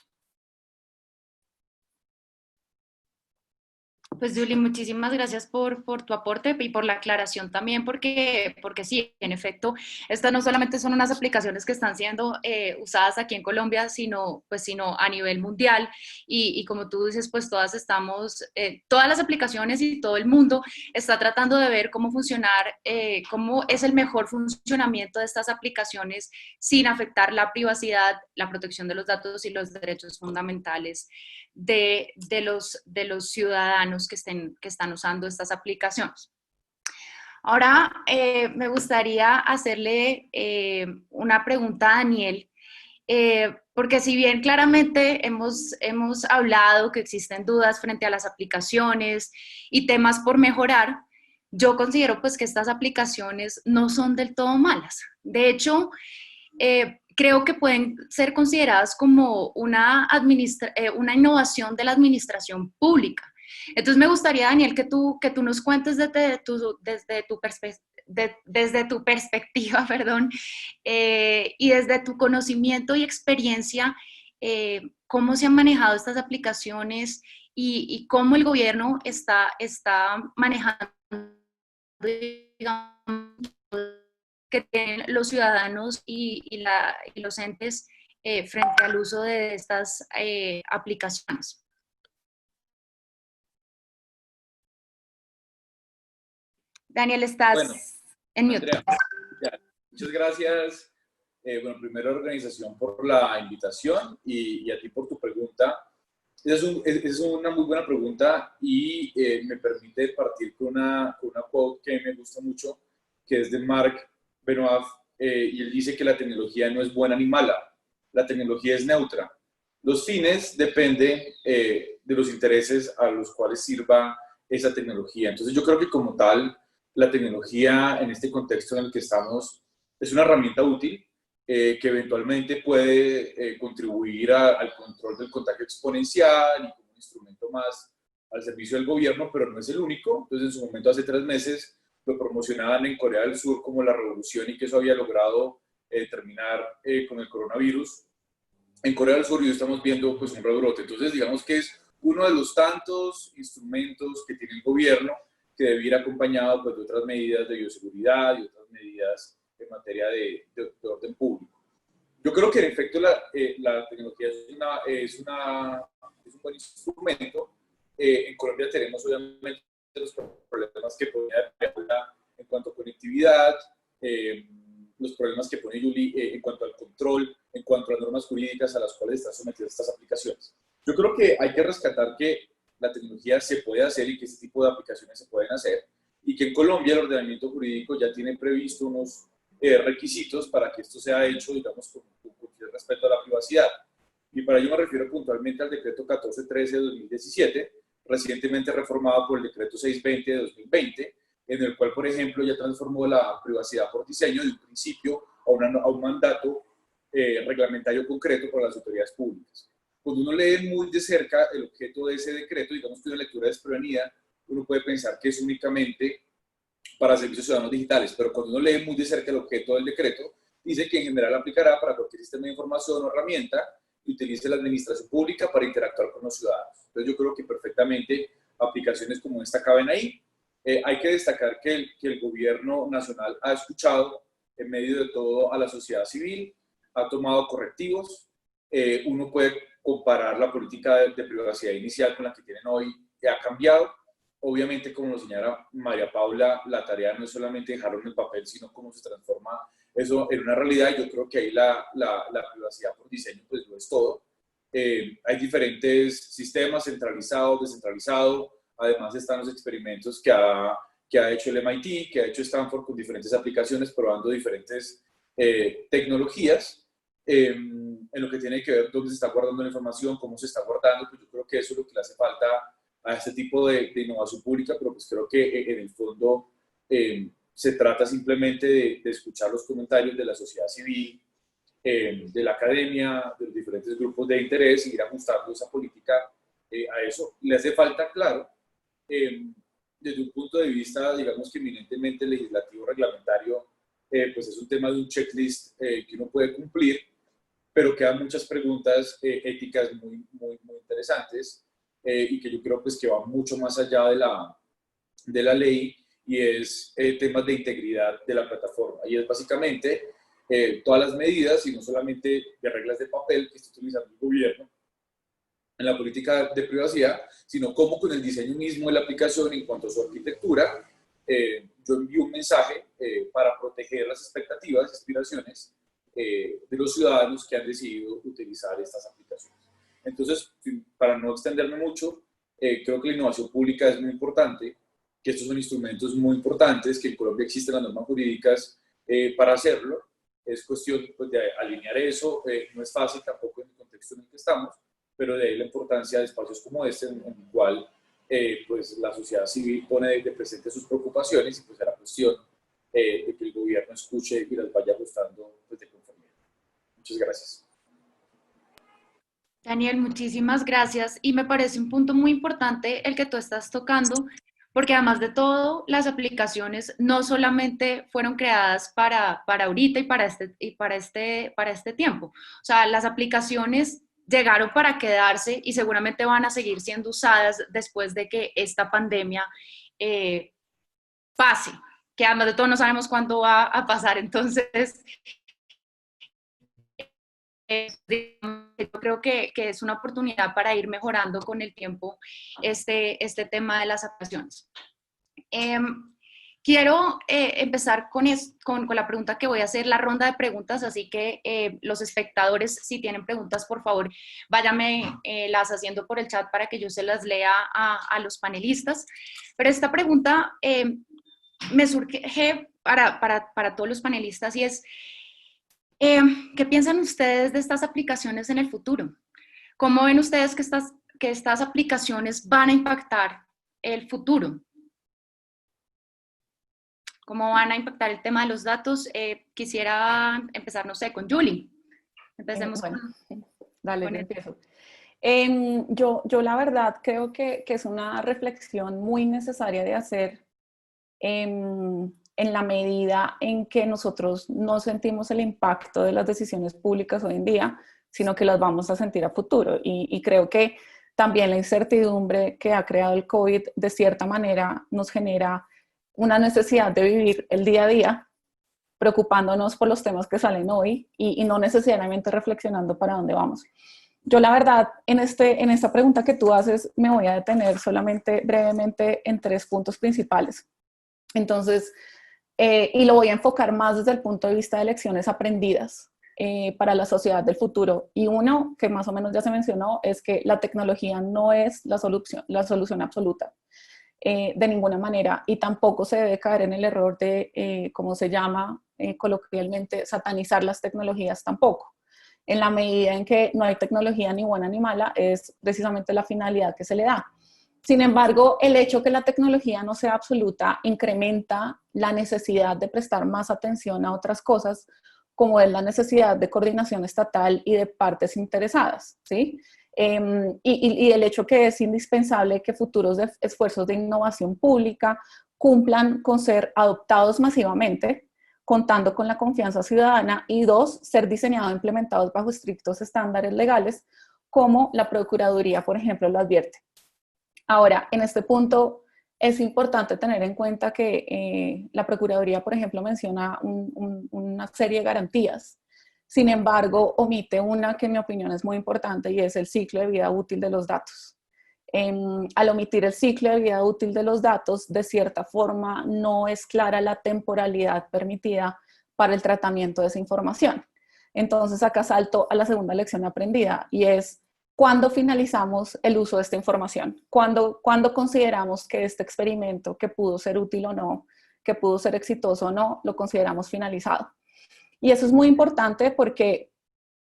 Speaker 1: Pues Julie, muchísimas gracias por tu aporte y por la aclaración también, porque sí, en efecto, estas no solamente son unas aplicaciones que están siendo usadas aquí en Colombia, sino a nivel mundial y como tú dices, pues todas las aplicaciones y todo el mundo está tratando de ver cómo funcionar, cómo es el mejor funcionamiento de estas aplicaciones sin afectar la privacidad, la protección de los datos y los derechos fundamentales de los ciudadanos que están usando estas aplicaciones. Ahora me gustaría hacerle una pregunta a Daniel, porque si bien claramente hemos hablado que existen dudas frente a las aplicaciones y temas por mejorar, yo considero pues que estas aplicaciones no son del todo malas. De hecho, creo que pueden ser consideradas como una innovación de la administración pública. Entonces me gustaría, Daniel, que tú nos cuentes desde tu perspectiva, perdón, y desde tu conocimiento y experiencia, cómo se han manejado estas aplicaciones y cómo el gobierno está manejando, digamos, que tienen los ciudadanos y los entes frente al uso de estas aplicaciones. Daniel, estás en mute.
Speaker 6: Andrea, muchas gracias. Bueno, primero organización por la invitación y a ti por tu pregunta. Es una muy buena pregunta y me permite partir con una quote que me gusta mucho, que es de Marc Benoit, y él dice que la tecnología no es buena ni mala, la tecnología es neutra. Los fines dependen de los intereses a los cuales sirva esa tecnología. Entonces yo creo que como tal, la tecnología en este contexto en el que estamos es una herramienta útil que eventualmente puede contribuir al control del contagio exponencial y como un instrumento más al servicio del gobierno, pero no es el único. Entonces en su momento, hace 3 meses, lo promocionaban en Corea del Sur como la revolución y que eso había logrado terminar con el coronavirus. En Corea del Sur ya estamos viendo pues un rebrote. Entonces digamos que es uno de los tantos instrumentos que tiene el gobierno que debe ir acompañado pues, de otras medidas de bioseguridad y otras medidas en materia de orden público. Yo creo que en efecto la tecnología es un buen instrumento. En Colombia tenemos obviamente los problemas que pone en cuanto a conectividad, los problemas que pone Julie en cuanto al control, en cuanto a las normas jurídicas a las cuales están sometidas estas aplicaciones. Yo creo que hay que rescatar que la tecnología se puede hacer y que este tipo de aplicaciones se pueden hacer y que en Colombia el ordenamiento jurídico ya tiene previsto unos requisitos para que esto sea hecho, digamos, con respeto a la privacidad. Y para ello me refiero puntualmente al decreto 1413 de 2017, recientemente reformado por el decreto 620 de 2020, en el cual, por ejemplo, ya transformó la privacidad por diseño de un principio a un mandato reglamentario concreto para las autoridades públicas. Cuando uno lee muy de cerca el objeto de ese decreto, digamos que una lectura desprevenida, uno puede pensar que es únicamente para servicios ciudadanos digitales, pero cuando uno lee muy de cerca el objeto del decreto, dice que en general aplicará para cualquier sistema de información o herramienta que utilice la administración pública para interactuar con los ciudadanos. Entonces yo creo que perfectamente aplicaciones como esta caben ahí. Hay que destacar que el gobierno nacional ha escuchado en medio de todo a la sociedad civil, ha tomado correctivos. Uno puede comparar la política de privacidad inicial con la que tienen hoy, que ha cambiado. Obviamente, como lo señala María Paula, la tarea no es solamente dejarlo en el papel, sino cómo se transforma eso en una realidad. Yo creo que ahí la privacidad por diseño pues lo es todo. Hay diferentes sistemas, centralizados, descentralizados. Además están los experimentos que ha hecho el MIT, que ha hecho Stanford con diferentes aplicaciones, probando diferentes tecnologías en lo que tiene que ver dónde se está guardando la información, cómo se está guardando. Pues yo creo que eso es lo que le hace falta a este tipo de innovación pública, pero pues creo que en el fondo se trata simplemente de escuchar los comentarios de la sociedad civil de la academia, de los diferentes grupos de interés, y ir ajustando esa política a eso. Le hace falta, claro, desde un punto de vista, digamos que eminentemente legislativo, reglamentario, pues es un tema de un checklist que uno puede cumplir, pero quedan muchas preguntas éticas muy interesantes y que yo creo pues que van mucho más allá de la ley, y es temas de integridad de la plataforma. Y es básicamente todas las medidas, y no solamente de reglas de papel que está utilizando el gobierno en la política de privacidad, sino cómo con el diseño mismo de la aplicación en cuanto a su arquitectura, yo envío un mensaje para proteger las expectativas y aspiraciones de los ciudadanos que han decidido utilizar estas aplicaciones. Entonces, para no extenderme mucho, creo que la innovación pública es muy importante, que estos son instrumentos muy importantes, que en Colombia existen las normas jurídicas para hacerlo. Es cuestión pues, de alinear eso, no es fácil tampoco en el contexto en el que estamos, pero de ahí la importancia de espacios como este, en el cual pues, la sociedad civil pone de presente sus preocupaciones, y pues será cuestión de que el gobierno escuche y las vaya ajustando pues, de conformidad. Muchas gracias.
Speaker 1: Daniel, muchísimas gracias. Y me parece un punto muy importante el que tú estás tocando, porque además de todo, las aplicaciones no solamente fueron creadas para ahorita y para este tiempo. O sea, las aplicaciones llegaron para quedarse y seguramente van a seguir siendo usadas después de que esta pandemia pase, que además de todo no sabemos cuándo va a pasar. Entonces, yo creo que es una oportunidad para ir mejorando con el tiempo este tema de las aplicaciones. Quiero empezar con la pregunta que voy a hacer, la ronda de preguntas, así que los espectadores, si tienen preguntas, por favor, váyanme las haciendo por el chat para que yo se las lea a los panelistas. Pero esta pregunta me surge para todos los panelistas, y es, ¿qué piensan ustedes de estas aplicaciones en el futuro? ¿Cómo ven ustedes que estas aplicaciones van a impactar el futuro? ¿Cómo van a impactar el tema de los datos? Quisiera empezar, no sé, con Julie. Empecemos
Speaker 4: bueno,
Speaker 1: con...
Speaker 4: Dale,
Speaker 1: con
Speaker 4: yo
Speaker 1: el-
Speaker 4: empiezo. Yo la verdad creo que es una reflexión muy necesaria de hacer en la medida en que nosotros no sentimos el impacto de las decisiones públicas hoy en día, sino que las vamos a sentir a futuro. Y creo que también la incertidumbre que ha creado el COVID de cierta manera nos genera una necesidad de vivir el día a día, preocupándonos por los temas que salen hoy y no necesariamente reflexionando para dónde vamos. Yo la verdad, en esta pregunta que tú haces, me voy a detener solamente brevemente en 3 puntos principales. Entonces, y lo voy a enfocar más desde el punto de vista de lecciones aprendidas para la sociedad del futuro. Y uno, que más o menos ya se mencionó, es que la tecnología no es la solución absoluta. De ninguna manera, y tampoco se debe caer en el error de, como se llama coloquialmente, satanizar las tecnologías tampoco. En la medida en que no hay tecnología ni buena ni mala, es precisamente la finalidad que se le da. Sin embargo, el hecho que la tecnología no sea absoluta incrementa la necesidad de prestar más atención a otras cosas, como es la necesidad de coordinación estatal y de partes interesadas, ¿sí? Y el hecho que es indispensable que futuros esfuerzos de innovación pública cumplan con ser adoptados masivamente, contando con la confianza ciudadana, y 2, ser diseñados e implementados bajo estrictos estándares legales, como la Procuraduría, por ejemplo, lo advierte. Ahora, en este punto es importante tener en cuenta que la Procuraduría, por ejemplo, menciona una serie de garantías. Sin embargo, omite una que en mi opinión es muy importante, y es el ciclo de vida útil de los datos. Al omitir el ciclo de vida útil de los datos, de cierta forma no es clara la temporalidad permitida para el tratamiento de esa información. Entonces acá salto a la segunda lección aprendida, y es: ¿cuándo finalizamos el uso de esta información? ¿Cuándo consideramos que este experimento, que pudo ser útil o no, que pudo ser exitoso o no, lo consideramos finalizado? Y eso es muy importante porque,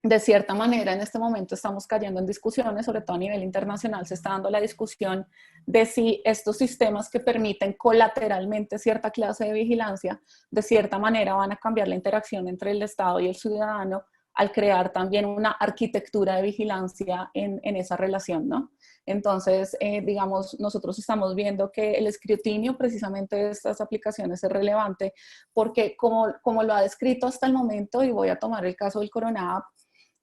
Speaker 4: de cierta manera, en este momento estamos cayendo en discusiones, sobre todo a nivel internacional, se está dando la discusión de si estos sistemas que permiten colateralmente cierta clase de vigilancia, de cierta manera van a cambiar la interacción entre el Estado y el ciudadano al crear también una arquitectura de vigilancia en esa relación, ¿no? Entonces, digamos, nosotros estamos viendo que el escrutinio precisamente de estas aplicaciones es relevante porque como lo ha descrito hasta el momento, y voy a tomar el caso del Corona App,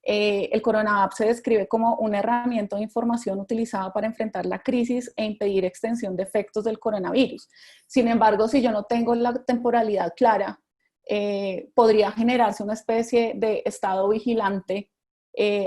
Speaker 4: el Corona App se describe como una herramienta de información utilizada para enfrentar la crisis e impedir extensión de efectos del coronavirus. Sin embargo, si yo no tengo la temporalidad clara, podría generarse una especie de estado vigilante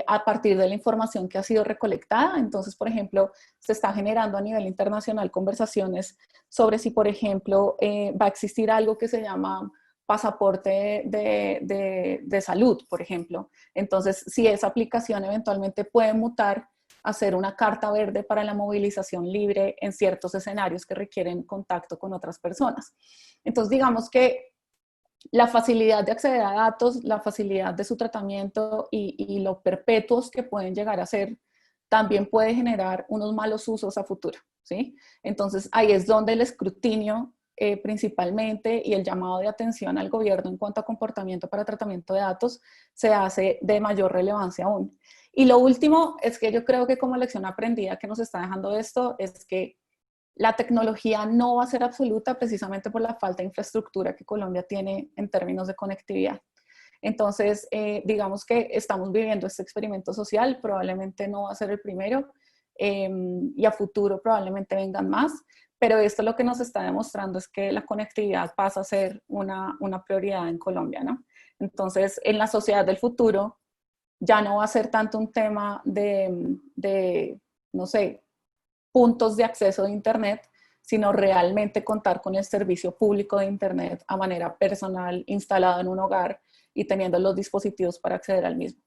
Speaker 4: a partir de la información que ha sido recolectada. Entonces, por ejemplo, se está generando a nivel internacional conversaciones sobre si, por ejemplo, va a existir algo que se llama pasaporte de salud, por ejemplo. Entonces, si esa aplicación eventualmente puede mutar a ser una carta verde para la movilización libre en ciertos escenarios que requieren contacto con otras personas. Entonces, digamos que la facilidad de acceder a datos, la facilidad de su tratamiento y lo perpetuos que pueden llegar a ser, también puede generar unos malos usos a futuro, ¿sí? Entonces, ahí es donde el escrutinio principalmente y el llamado de atención al gobierno en cuanto a comportamiento para tratamiento de datos se hace de mayor relevancia aún. Y lo último es que yo creo que como lección aprendida que nos está dejando esto es que la tecnología no va a ser absoluta precisamente por la falta de infraestructura que Colombia tiene en términos de conectividad. Entonces, digamos que estamos viviendo este experimento social, probablemente no va a ser el primero y a futuro probablemente vengan más, pero esto lo que nos está demostrando es que la conectividad pasa a ser una prioridad en Colombia, ¿no? Entonces, en la sociedad del futuro ya no va a ser tanto un tema de no sé, puntos de acceso de Internet, sino realmente contar con el servicio público de Internet a manera personal, instalado en un hogar y teniendo los dispositivos para acceder al mismo.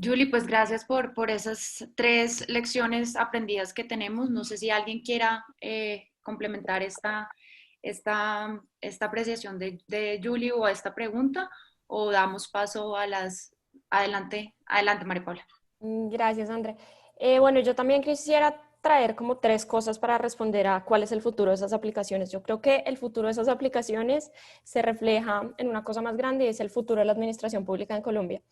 Speaker 1: Julie, pues gracias por esas 3 lecciones aprendidas que tenemos. No sé si alguien quiera complementar esta apreciación de Julie o a esta pregunta, o damos paso a las... Adelante, María Paula.
Speaker 5: Gracias, André. Bueno, yo también quisiera traer como 3 cosas para responder a cuál es el futuro de esas aplicaciones. Yo creo que el futuro de esas aplicaciones se refleja en una cosa más grande y es el futuro de la administración pública en Colombia.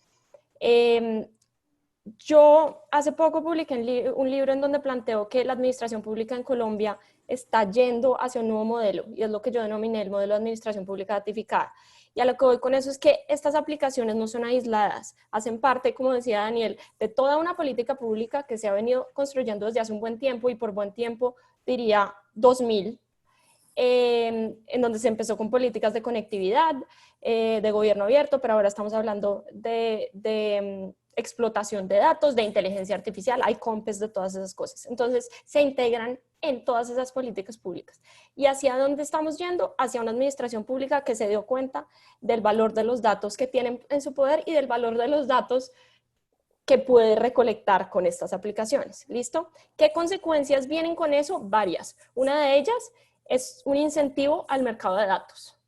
Speaker 5: Yo hace poco publiqué un libro en donde planteo que la administración pública en Colombia está yendo hacia un nuevo modelo y es lo que yo denominé el modelo de administración pública ratificada. Y a lo que voy con eso es que estas aplicaciones no son aisladas, hacen parte, como decía Daniel, de toda una política pública que se ha venido construyendo desde hace un buen tiempo y por buen tiempo diría 2000, en donde se empezó con políticas de conectividad, de gobierno abierto, pero ahora estamos hablando de explotación de datos, de inteligencia artificial, hay COMPES de todas esas cosas. Entonces, se integran en todas esas políticas públicas. ¿Y hacia dónde estamos yendo? Hacia una administración pública que se dio cuenta del valor de los datos que tienen en su poder y del valor de los datos que puede recolectar con estas aplicaciones. ¿Listo? ¿Qué consecuencias vienen con eso? Varias. Una de ellas es un incentivo al mercado de datos.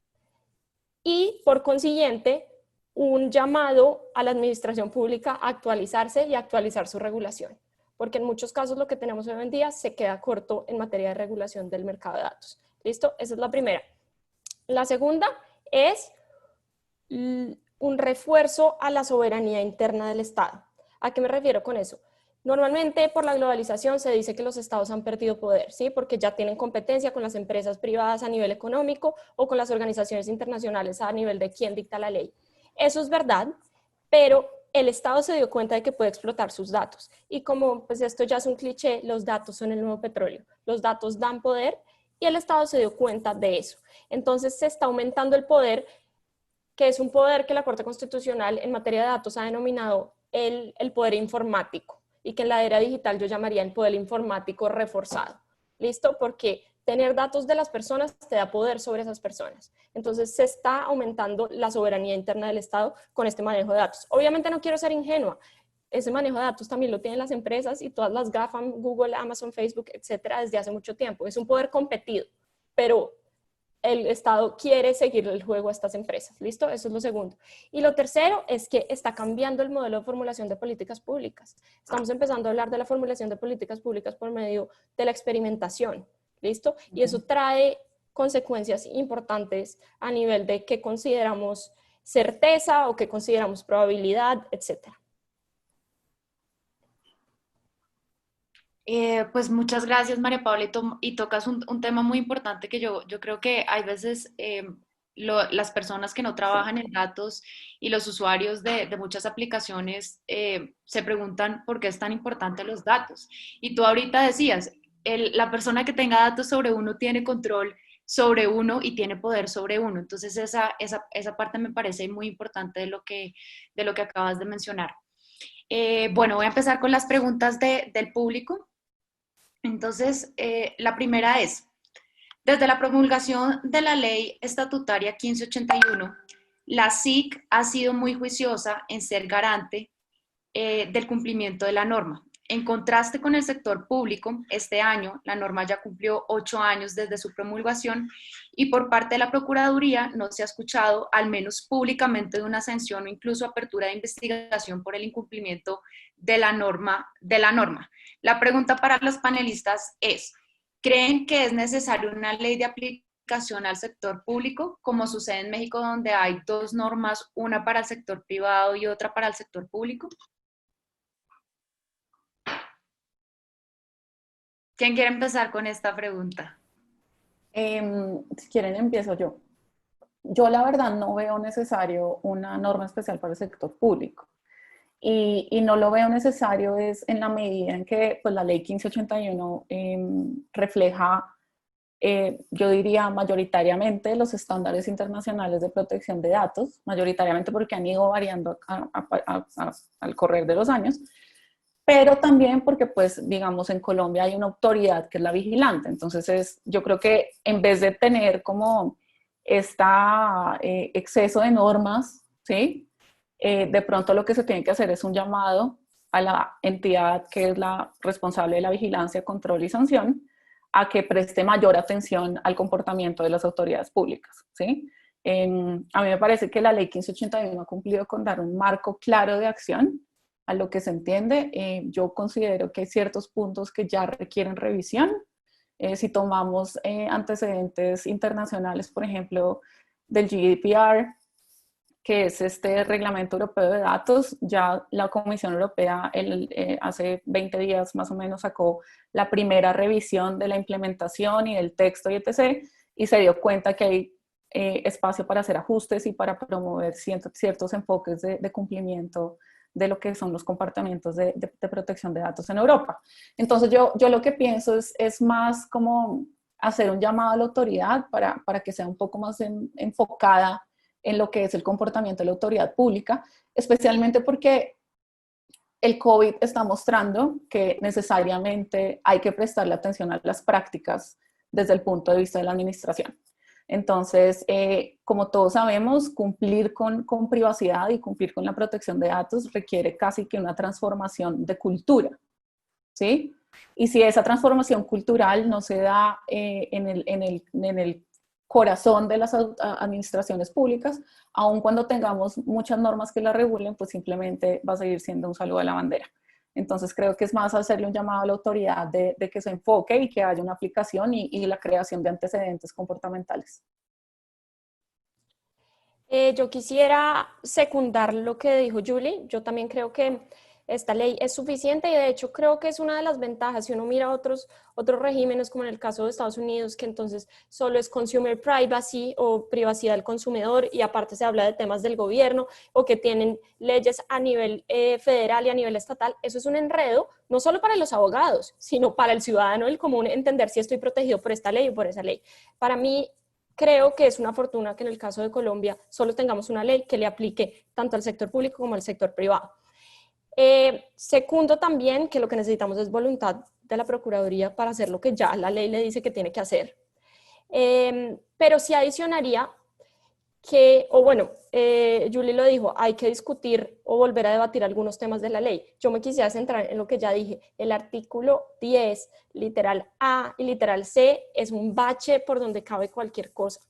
Speaker 5: Y, por consiguiente, un llamado a la administración pública a actualizarse y actualizar su regulación, porque en muchos casos lo que tenemos hoy en día se queda corto en materia de regulación del mercado de datos. ¿Listo? Esa es la primera. La segunda es un refuerzo a la soberanía interna del Estado. ¿A qué me refiero con eso? Normalmente por la globalización se dice que los estados han perdido poder, ¿sí? Porque ya tienen competencia con las empresas privadas a nivel económico o con las organizaciones internacionales a nivel de quién dicta la ley. Eso es verdad, pero el Estado se dio cuenta de que puede explotar sus datos. Y como pues esto ya es un cliché, los datos son el nuevo petróleo. Los datos dan poder y el Estado se dio cuenta de eso. Entonces se está aumentando el poder, que es un poder que la Corte Constitucional en materia de datos ha denominado el poder informático y que en la era digital yo llamaría el poder informático reforzado. ¿Listo? Porque tener datos de las personas te da poder sobre esas personas. Entonces se está aumentando la soberanía interna del Estado con este manejo de datos. Obviamente no quiero ser ingenua. Ese manejo de datos también lo tienen las empresas y todas las GAFAM, Google, Amazon, Facebook, etcétera, desde hace mucho tiempo. Es un poder competido, pero el Estado quiere seguir el juego a estas empresas. ¿Listo? Eso es lo segundo. Y lo tercero es que está cambiando el modelo de formulación de políticas públicas. Estamos empezando a hablar de la formulación de políticas públicas por medio de la experimentación. ¿Listo? Y eso trae consecuencias importantes a nivel de qué consideramos certeza o qué consideramos probabilidad, etcétera.
Speaker 1: Pues muchas gracias, María Paula, y tocas un tema muy importante que yo creo que hay veces las personas que no trabajan en datos y los usuarios de muchas aplicaciones se preguntan por qué es tan importante los datos. Y tú ahorita decías, la persona que tenga datos sobre uno tiene control sobre uno y tiene poder sobre uno. Entonces esa parte me parece muy importante de lo que acabas de mencionar. Bueno, voy a empezar con las preguntas del público. Entonces, la primera es, desde la promulgación de la Ley Estatutaria 1581, la SIC ha sido muy juiciosa en ser garante del cumplimiento de la norma. En contraste con el sector público, este año la norma ya cumplió 8 años desde su promulgación y por parte de la Procuraduría no se ha escuchado, al menos públicamente, de una sanción o incluso apertura de investigación por el incumplimiento de la norma. La pregunta para los panelistas es, ¿creen que es necesaria una ley de aplicación al sector público, como sucede en México, donde hay 2 normas, una para el sector privado y otra para el sector público? ¿Quién quiere empezar con esta pregunta?
Speaker 4: Si quieren, empiezo yo. Yo la verdad no veo necesario una norma especial para el sector público. Y no lo veo necesario es en la medida en que pues, la ley 1581 refleja, yo diría mayoritariamente, los estándares internacionales de protección de datos, mayoritariamente porque han ido variando al correr de los años, pero también porque, pues, digamos, en Colombia hay una autoridad que es la vigilante. Entonces, yo creo que en vez de tener como este exceso de normas, ¿sí? De pronto lo que se tiene que hacer es un llamado a la entidad que es la responsable de la vigilancia, control y sanción, a que preste mayor atención al comportamiento de las autoridades públicas, ¿sí? A mí me parece que la ley 1581 ha cumplido con dar un marco claro de acción a lo que se entiende. Yo considero que hay ciertos puntos que ya requieren revisión. Si tomamos antecedentes internacionales, por ejemplo, del GDPR, que es este Reglamento Europeo de Datos, ya la Comisión Europea hace 20 días más o menos sacó la primera revisión de la implementación y del texto y etc. Y se dio cuenta que hay espacio para hacer ajustes y para promover ciertos enfoques de cumplimiento de lo que son los comportamientos de protección de datos en Europa. Entonces yo lo que pienso es más como hacer un llamado a la autoridad para que sea un poco más enfocada en lo que es el comportamiento de la autoridad pública, especialmente porque el COVID está mostrando que necesariamente hay que prestarle atención a las prácticas desde el punto de vista de la administración. Entonces, como todos sabemos, cumplir con privacidad y cumplir con la protección de datos requiere casi que una transformación de cultura, ¿sí? Y si esa transformación cultural no se da en el corazón de las administraciones públicas, aun cuando tengamos muchas normas que la regulen, pues simplemente va a seguir siendo un saludo a la bandera. Entonces creo que es más hacerle un llamado a la autoridad de que se enfoque y que haya una aplicación y la creación de antecedentes comportamentales.
Speaker 5: Yo quisiera secundar lo que dijo Julie. Yo también creo que esta ley es suficiente y de hecho creo que es una de las ventajas. Si uno mira otros regímenes, como en el caso de Estados Unidos, que entonces solo es consumer privacy o privacidad del consumidor y aparte se habla de temas del gobierno o que tienen leyes a nivel federal y a nivel estatal, eso es un enredo, no solo para los abogados, sino para el ciudadano del común entender si estoy protegido por esta ley o por esa ley. Para mí, creo que es una fortuna que en el caso de Colombia solo tengamos una ley que le aplique tanto al sector público como al sector privado. Segundo también que lo que necesitamos es voluntad de la Procuraduría para hacer lo que ya la ley le dice que tiene que hacer. Pero sí adicionaría que, Julie lo dijo, hay que discutir o volver a debatir algunos temas de la ley. Yo me quisiera centrar en lo que ya dije. El artículo 10, literal A y literal C, es un bache por donde cabe cualquier cosa.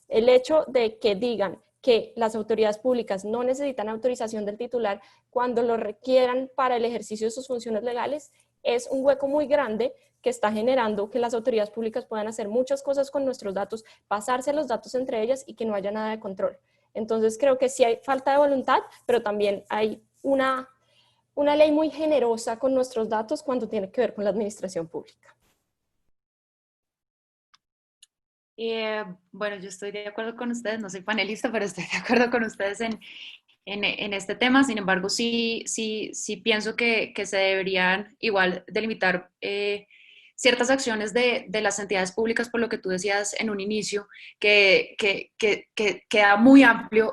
Speaker 5: El hecho de que digan que las autoridades públicas no necesitan autorización del titular cuando lo requieran para el ejercicio de sus funciones legales, es un hueco muy grande que está generando que las autoridades públicas puedan hacer muchas cosas con nuestros datos, pasarse los datos entre ellas y que no haya nada de control. Entonces creo que sí hay falta de voluntad, pero también hay una ley muy generosa con nuestros datos cuando tiene que ver con la administración pública.
Speaker 1: Bueno, yo estoy de acuerdo con ustedes, no soy panelista, pero estoy de acuerdo con ustedes en este tema. Sin embargo, sí pienso que se deberían igual delimitar ciertas acciones de las entidades públicas, por lo que tú decías en un inicio, que queda muy amplio.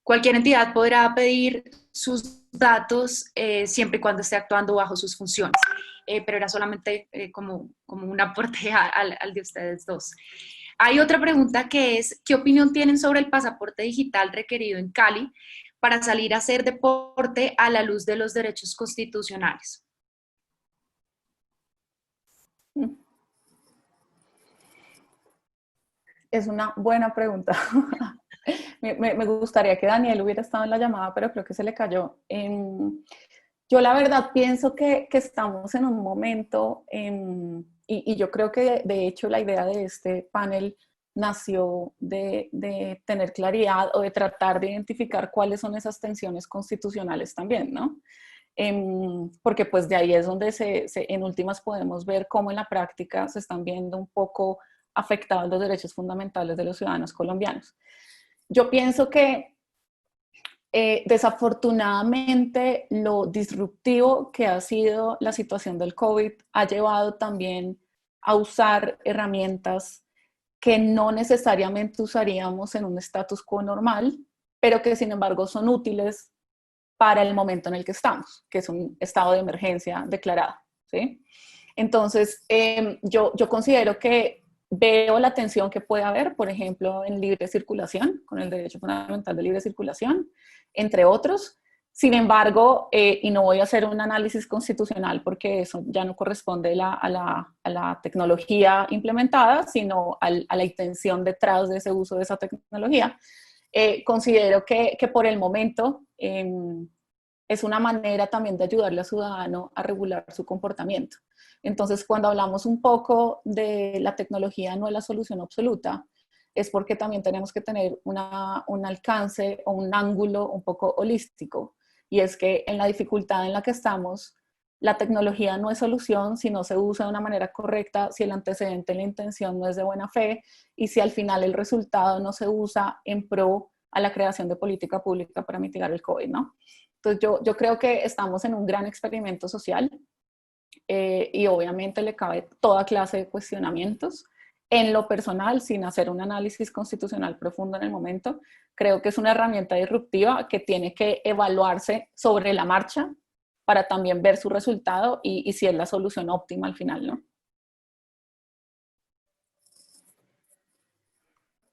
Speaker 1: Cualquier entidad podrá pedir sus datos siempre y cuando esté actuando bajo sus funciones. Pero era solamente como un aporte al de ustedes dos. Hay otra pregunta que es, ¿qué opinión tienen sobre el pasaporte digital requerido en Cali para salir a hacer deporte a la luz de los derechos constitucionales?
Speaker 4: Es una buena pregunta. Me gustaría que Daniel hubiera estado en la llamada, pero creo que se le cayó. Yo la verdad pienso que estamos en un momento, y yo creo que de hecho la idea de este panel nació de tener claridad o de tratar de identificar cuáles son esas tensiones constitucionales también, ¿no? Porque pues de ahí es donde en últimas podemos ver cómo en la práctica se están viendo un poco afectados los derechos fundamentales de los ciudadanos colombianos. Yo pienso que desafortunadamente lo disruptivo que ha sido la situación del COVID ha llevado también a usar herramientas que no necesariamente usaríamos en un status quo normal, pero que sin embargo son útiles para el momento en el que estamos, que es un estado de emergencia declarado, ¿sí? Entonces, yo considero que veo la tensión que puede haber, por ejemplo, en libre circulación, con el derecho fundamental de libre circulación, entre otros. Sin embargo, y no voy a hacer un análisis constitucional porque eso ya no corresponde a la tecnología implementada, sino a la intención detrás de ese uso de esa tecnología. Considero que por el momento es una manera también de ayudarle al ciudadano a regular su comportamiento. Entonces, cuando hablamos un poco de la tecnología no es la solución absoluta, es porque también tenemos que tener un alcance o un ángulo un poco holístico. Y es que en la dificultad en la que estamos, la tecnología no es solución si no se usa de una manera correcta, si el antecedente, la intención no es de buena fe y si al final el resultado no se usa en pro a la creación de política pública para mitigar el COVID, ¿no? Entonces yo creo que estamos en un gran experimento social y obviamente le cabe toda clase de cuestionamientos. En lo personal, sin hacer un análisis constitucional profundo en el momento, creo que es una herramienta disruptiva que tiene que evaluarse sobre la marcha para también ver su resultado y si es la solución óptima al final, ¿no?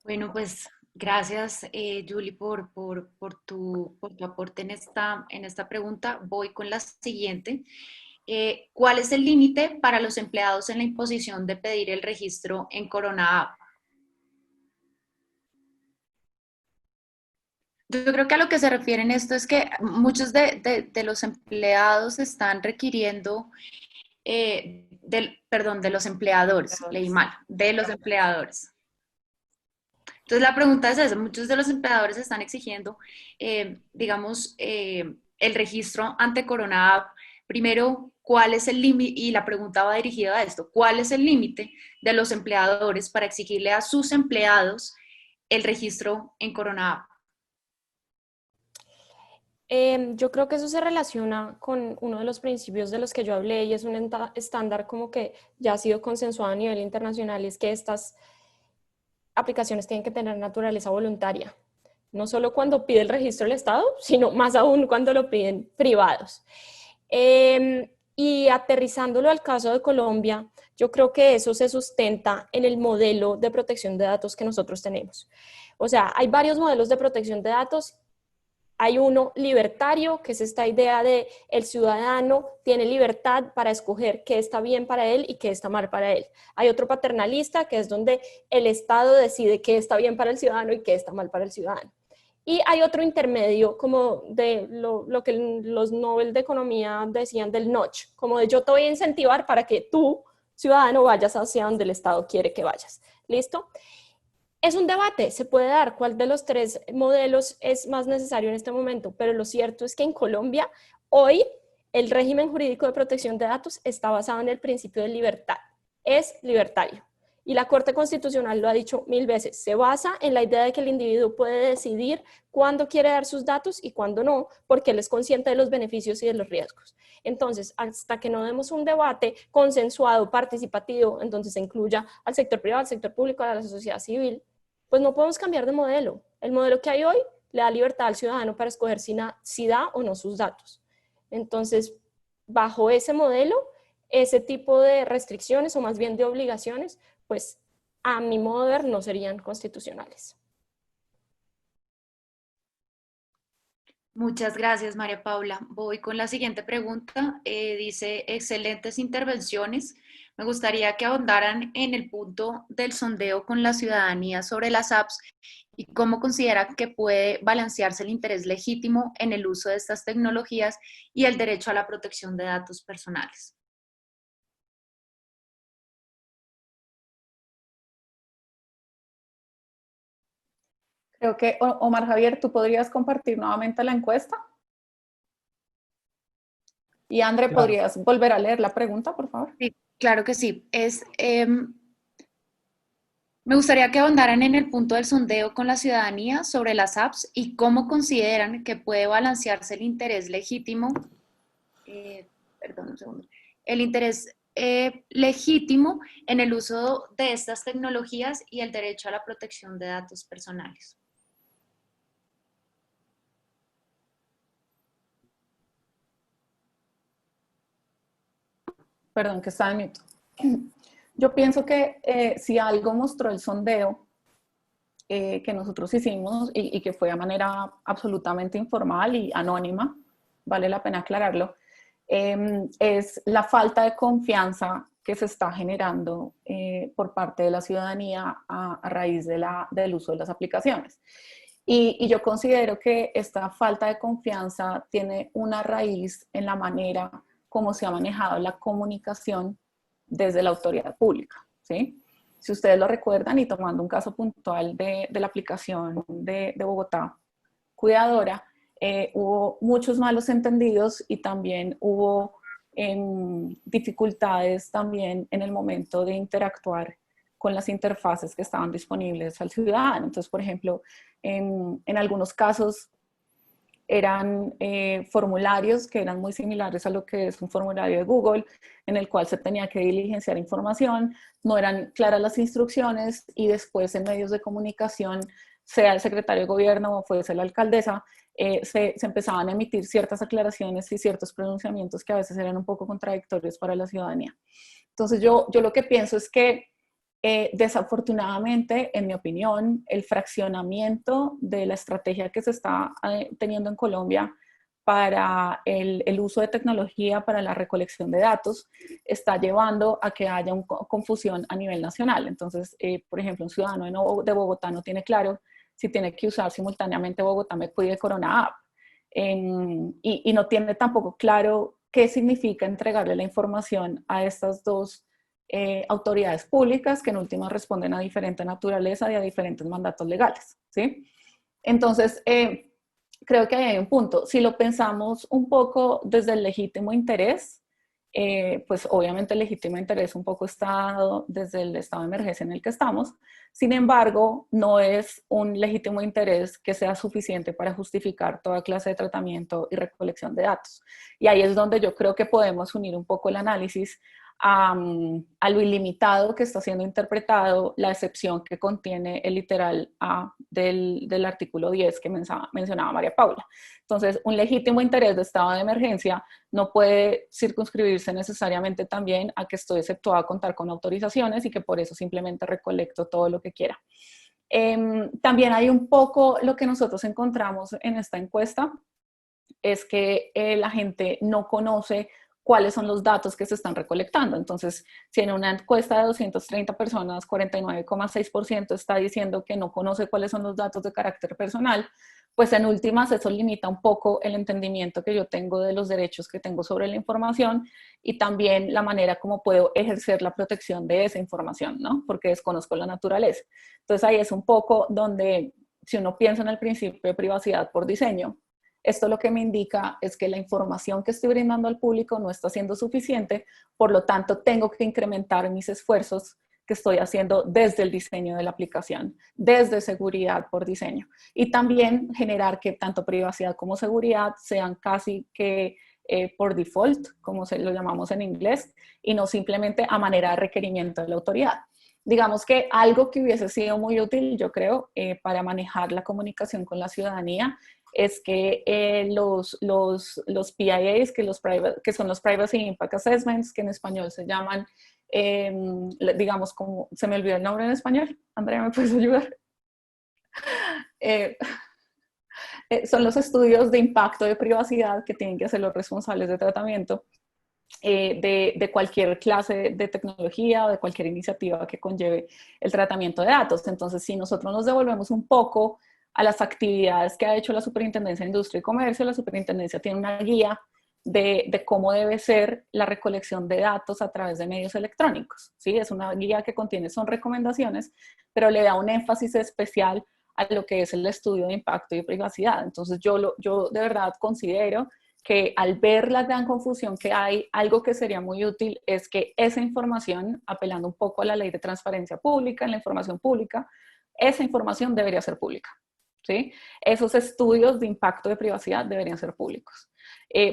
Speaker 1: Bueno, pues gracias, Julie, por tu aporte en esta pregunta. Voy con la siguiente. ¿Cuál es el límite para los empleados en la imposición de pedir el registro en Corona App? Yo creo que a lo que se refiere en esto es que muchos de los empleados están requiriendo, de los empleadores, leí mal, de los empleadores. Entonces la pregunta es esa, muchos de los empleadores están exigiendo, digamos, el registro ante Corona App. Primero, ¿cuál es el límite? Y la pregunta va dirigida a esto, ¿cuál es el límite de los empleadores para exigirle a sus empleados el registro en Corona App?
Speaker 5: Yo creo que eso se relaciona con uno de los principios de los que yo hablé y es un estándar como que ya ha sido consensuado a nivel internacional, y es que estas aplicaciones tienen que tener naturaleza voluntaria, no solo cuando pide el registro del Estado, sino más aún cuando lo piden privados. Y aterrizándolo al caso de Colombia, yo creo que eso se sustenta en el modelo de protección de datos que nosotros tenemos. O sea, hay varios modelos de protección de datos. Hay uno libertario, que es esta idea de el ciudadano tiene libertad para escoger qué está bien para él y qué está mal para él. Hay otro paternalista, que es donde el Estado decide qué está bien para el ciudadano y qué está mal para el ciudadano. Y hay otro intermedio, como de lo que los Nobel de Economía decían del notch, como de yo te voy a incentivar para que tú, ciudadano, vayas hacia donde el Estado quiere que vayas. ¿Listo? Es un debate, se puede dar cuál de los tres modelos es más necesario en este momento, pero lo cierto es que en Colombia, hoy, el régimen jurídico de protección de datos está basado en el principio de libertad. Es libertario. Y la Corte Constitucional lo ha dicho 1000 veces, se basa en la idea de que el individuo puede decidir cuándo quiere dar sus datos y cuándo no, porque él es consciente de los beneficios y de los riesgos. Entonces, hasta que no demos un debate consensuado, participativo, entonces se incluya al sector privado, al sector público, a la sociedad civil, pues no podemos cambiar de modelo. El modelo que hay hoy le da libertad al ciudadano para escoger si da o no sus datos. Entonces, bajo ese modelo, ese tipo de restricciones o más bien de obligaciones, pues a mi modo de ver no serían constitucionales.
Speaker 1: Muchas gracias, María Paula. Voy con la siguiente pregunta. Dice, excelentes intervenciones. Me gustaría que ahondaran en el punto del sondeo con la ciudadanía sobre las apps y cómo considera que puede balancearse el interés legítimo en el uso de estas tecnologías y el derecho a la protección de datos personales.
Speaker 4: Creo que, Omar Javier, ¿tú podrías compartir nuevamente la encuesta? Y André,
Speaker 3: Claro.
Speaker 4: ¿podrías volver a leer la pregunta, por favor?
Speaker 1: Sí, claro que sí. Me gustaría que ahondaran en el punto del sondeo con la ciudadanía sobre las apps y cómo consideran que puede balancearse el interés legítimo, perdón, un segundo, el interés legítimo en el uso de estas tecnologías y el derecho a la protección de datos personales.
Speaker 4: Perdón, que estaba en mute. Yo pienso que si algo mostró el sondeo que nosotros hicimos y que fue de manera absolutamente informal y anónima, vale la pena aclararlo, es la falta de confianza que se está generando por parte de la ciudadanía a raíz del uso de las aplicaciones. Y yo considero que esta falta de confianza tiene una raíz en la manera como se ha manejado la comunicación desde la autoridad pública, ¿sí? Si ustedes lo recuerdan, y tomando un caso puntual de la aplicación de Bogotá Cuidadora, hubo muchos malos entendidos y también hubo dificultades también en el momento de interactuar con las interfaces que estaban disponibles al ciudadano. Entonces, por ejemplo, en algunos casos eran formularios que eran muy similares a lo que es un formulario de Google, en el cual se tenía que diligenciar información, no eran claras las instrucciones y después en medios de comunicación, sea el secretario de gobierno o fuese la alcaldesa, se empezaban a emitir ciertas aclaraciones y ciertos pronunciamientos que a veces eran un poco contradictorios para la ciudadanía. Entonces yo lo que pienso es que desafortunadamente, en mi opinión, el fraccionamiento de la estrategia que se está teniendo en Colombia para el uso de tecnología para la recolección de datos está llevando a que haya una confusión a nivel nacional. Entonces, por ejemplo, un ciudadano de Bogotá no tiene claro si tiene que usar simultáneamente Bogotá Me Cuide Corona App y no tiene tampoco claro qué significa entregarle la información a estas dos autoridades públicas que en última responden a diferente naturaleza y a diferentes mandatos legales, ¿sí? Entonces, creo que hay un punto. Si lo pensamos un poco desde el legítimo interés, pues obviamente el legítimo interés un poco está dado desde el estado de emergencia en el que estamos. Sin embargo, no es un legítimo interés que sea suficiente para justificar toda clase de tratamiento y recolección de datos. Y ahí es donde yo creo que podemos unir un poco el análisis a lo ilimitado que está siendo interpretado la excepción que contiene el literal A del artículo 10 que mencionaba María Paula. Entonces, un legítimo interés de estado de emergencia no puede circunscribirse necesariamente también a que estoy exceptuado a contar con autorizaciones y que por eso simplemente recolecto todo lo que quiera. También hay un poco lo que nosotros encontramos en esta encuesta, es que la gente no conoce cuáles son los datos que se están recolectando. Entonces, si en una encuesta de 230 personas, 49,6% está diciendo que no conoce cuáles son los datos de carácter personal, pues en últimas eso limita un poco el entendimiento que yo tengo de los derechos que tengo sobre la información y también la manera como puedo ejercer la protección de esa información, ¿no? Porque desconozco la naturaleza. Entonces ahí es un poco donde, si uno piensa en el principio de privacidad por diseño, esto lo que me indica es que la información que estoy brindando al público no está siendo suficiente, por lo tanto tengo que incrementar mis esfuerzos que estoy haciendo desde el diseño de la aplicación, desde seguridad por diseño. Y también generar que tanto privacidad como seguridad sean casi que por default, como se lo llamamos en inglés, y no simplemente a manera de requerimiento de la autoridad. Digamos que algo que hubiese sido muy útil, yo creo, para manejar la comunicación con la ciudadanía, es que los PIAs, que son los Privacy Impact Assessments, que en español se llaman, digamos, como, se me olvidó el nombre en español, Andrea, ¿me puedes ayudar? Son los estudios de impacto de privacidad que tienen que hacer los responsables de tratamiento de cualquier clase de tecnología o de cualquier iniciativa que conlleve el tratamiento de datos. Entonces, si nosotros nos devolvemos un poco a las actividades que ha hecho la Superintendencia de Industria y Comercio, la Superintendencia tiene una guía de cómo debe ser la recolección de datos a través de medios electrónicos, ¿sí? Es una guía que contiene, son recomendaciones, pero le da un énfasis especial a lo que es el estudio de impacto y privacidad. Entonces yo de verdad considero que al ver la gran confusión que hay, algo que sería muy útil es que esa información, apelando un poco a la ley de transparencia pública, en la información pública, esa información debería ser pública, ¿sí? Esos estudios de impacto de privacidad deberían ser públicos.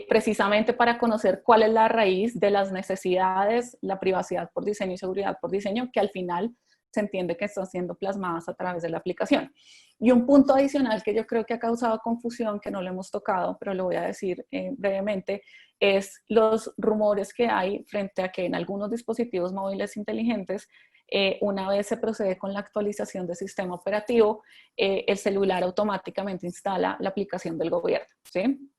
Speaker 4: Precisamente para conocer cuál es la raíz de las necesidades, la privacidad por diseño y seguridad por diseño, que al final se entiende que están siendo plasmadas a través de la aplicación. Y un punto adicional que yo creo que ha causado confusión, que no lo hemos tocado, pero lo voy a decir brevemente, es los rumores que hay frente a que en algunos dispositivos móviles inteligentes, una vez se procede con la actualización del sistema operativo, el celular automáticamente instala la aplicación del gobierno, ¿sí?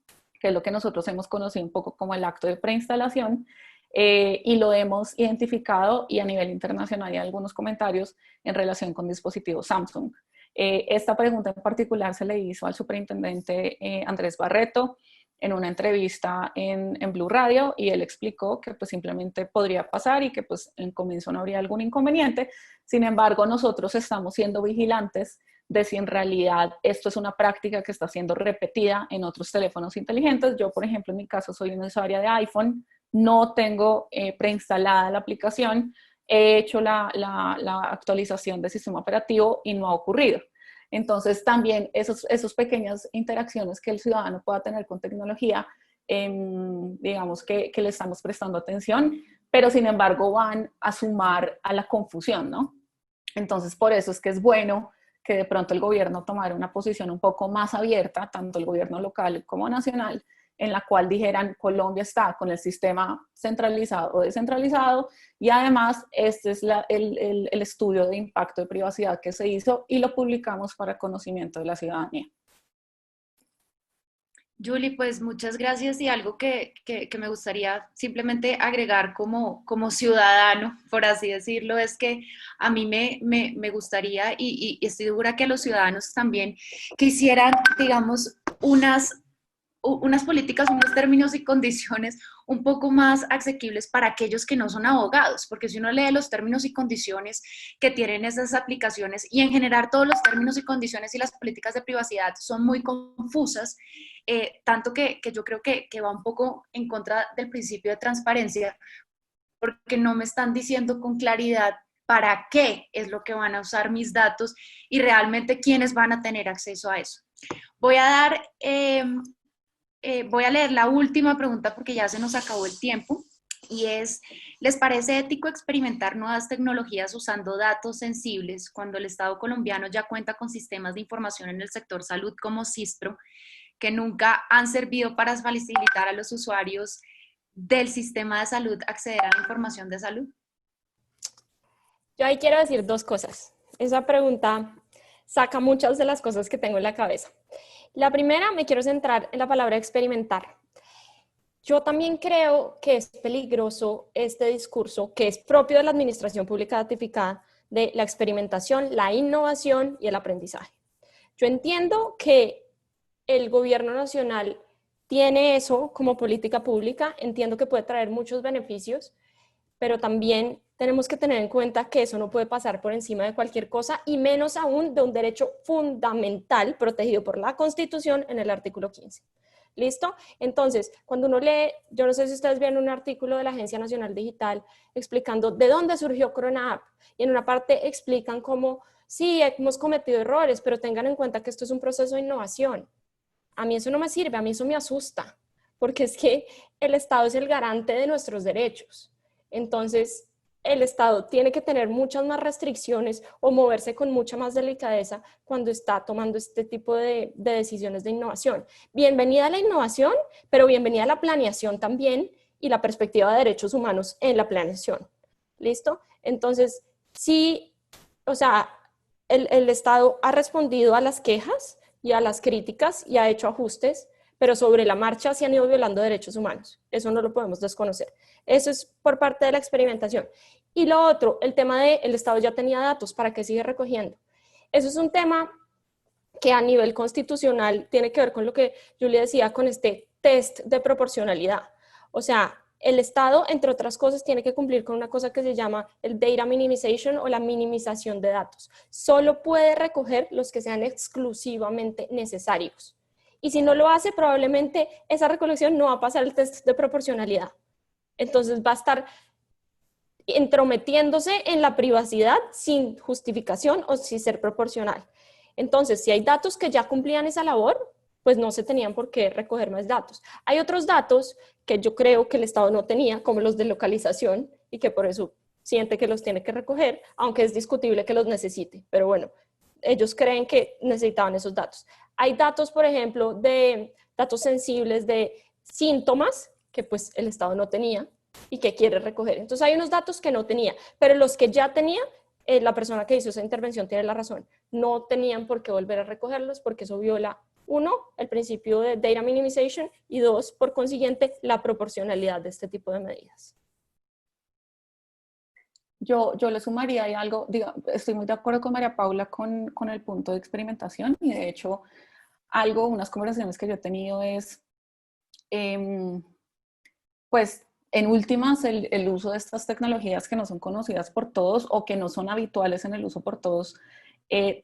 Speaker 4: Que es lo que nosotros hemos conocido un poco como el acto de preinstalación, y lo hemos identificado, y a nivel internacional hay algunos comentarios en relación con dispositivos Samsung. Esta pregunta en particular se le hizo al superintendente Andrés Barreto en una entrevista en Blue Radio, y él explicó que pues simplemente podría pasar y que pues en comienzo no habría algún inconveniente. Sin embargo, nosotros estamos siendo vigilantes de si en realidad esto es una práctica que está siendo repetida en otros teléfonos inteligentes. Yo, por ejemplo, en mi caso soy una usuaria de iPhone, no tengo preinstalada la aplicación, he hecho la actualización del sistema operativo y no ha ocurrido. Entonces también esas pequeñas interacciones que el ciudadano pueda tener con tecnología, digamos que le estamos prestando atención, pero sin embargo van a sumar a la confusión, ¿no? Entonces por eso es que es bueno que de pronto el gobierno tomara una posición un poco más abierta, tanto el gobierno local como nacional, en la cual dijeran Colombia está con el sistema centralizado o descentralizado, y además este es el estudio de impacto de privacidad que se hizo y lo publicamos para conocimiento de la ciudadanía.
Speaker 1: Julie, pues muchas gracias, y algo que me gustaría simplemente agregar como ciudadano, por así decirlo, es que a mí me gustaría, y estoy segura que a los ciudadanos también, que hicieran, digamos, unas políticas, unos términos y condiciones un poco más asequibles para aquellos que no son abogados, porque si uno lee los términos y condiciones que tienen esas aplicaciones, y en general todos los términos y condiciones y las políticas de privacidad son muy confusas, tanto que yo creo que va un poco en contra del principio de transparencia, porque no me están diciendo con claridad para qué es lo que van a usar mis datos y realmente quiénes van a tener acceso a eso. Voy a leer la última pregunta porque ya se nos acabó el tiempo, y es: ¿les parece ético experimentar nuevas tecnologías usando datos sensibles cuando el Estado colombiano ya cuenta con sistemas de información en el sector salud como SISPRO, que nunca han servido para facilitar a los usuarios del sistema de salud acceder a la información de salud?
Speaker 5: Yo ahí quiero decir dos cosas. Esa pregunta saca muchas de las cosas que tengo en la cabeza. La primera, me quiero centrar en la palabra experimentar. Yo también creo que es peligroso este discurso que es propio de la administración pública datificada de la experimentación, la innovación y el aprendizaje. Yo entiendo que el gobierno nacional tiene eso como política pública, entiendo que puede traer muchos beneficios, pero también tenemos que tener en cuenta que eso no puede pasar por encima de cualquier cosa y menos aún de un derecho fundamental protegido por la Constitución en el artículo 15. ¿Listo? Entonces, cuando uno lee, yo no sé si ustedes vieron un artículo de la Agencia Nacional Digital explicando de dónde surgió Corona App, y en una parte explican cómo, sí, hemos cometido errores, pero tengan en cuenta que esto es un proceso de innovación. A mí eso no me sirve, a mí eso me asusta, porque es que el Estado es el garante de nuestros derechos. Entonces, el Estado tiene que tener muchas más restricciones o moverse con mucha más delicadeza cuando está tomando este tipo de decisiones de innovación. Bienvenida la innovación, pero bienvenida la planeación también y la perspectiva de derechos humanos en la planeación. ¿Listo? Entonces, sí, o sea, el Estado ha respondido a las quejas y a las críticas y ha hecho ajustes, pero sobre la marcha se han ido violando derechos humanos. Eso no lo podemos desconocer. Eso es por parte de la experimentación. Y lo otro, el tema de el Estado ya tenía datos, ¿para qué sigue recogiendo? Eso es un tema que a nivel constitucional tiene que ver con lo que yo le decía con este test de proporcionalidad. O sea, el Estado, entre otras cosas, tiene que cumplir con una cosa que se llama el data minimization o la minimización de datos. Solo puede recoger los que sean exclusivamente necesarios. Y si no lo hace, probablemente esa recolección no va a pasar el test de proporcionalidad. Entonces va a estar entrometiéndose en la privacidad sin justificación o sin ser proporcional. Entonces, si hay datos que ya cumplían esa labor, pues no se tenían por qué recoger más datos. Hay otros datos que yo creo que el Estado no tenía, como los de localización, y que por eso siente que los tiene que recoger, aunque es discutible que los necesite. Pero bueno, ellos creen que necesitaban esos datos. Hay datos, por ejemplo, de datos sensibles de síntomas que pues el Estado no tenía y que quiere recoger. Entonces hay unos datos que no tenía, pero los que ya tenía, la persona que hizo esa intervención tiene la razón. No tenían por qué volver a recogerlos porque eso viola, uno, el principio de data minimization y dos, por consiguiente, la proporcionalidad de este tipo de medidas.
Speaker 4: Yo le sumaría ahí algo, digo, estoy muy de acuerdo con María Paula con el punto de experimentación y de hecho unas conversaciones que yo he tenido es, pues en últimas el uso de estas tecnologías que no son conocidas por todos o que no son habituales en el uso por todos,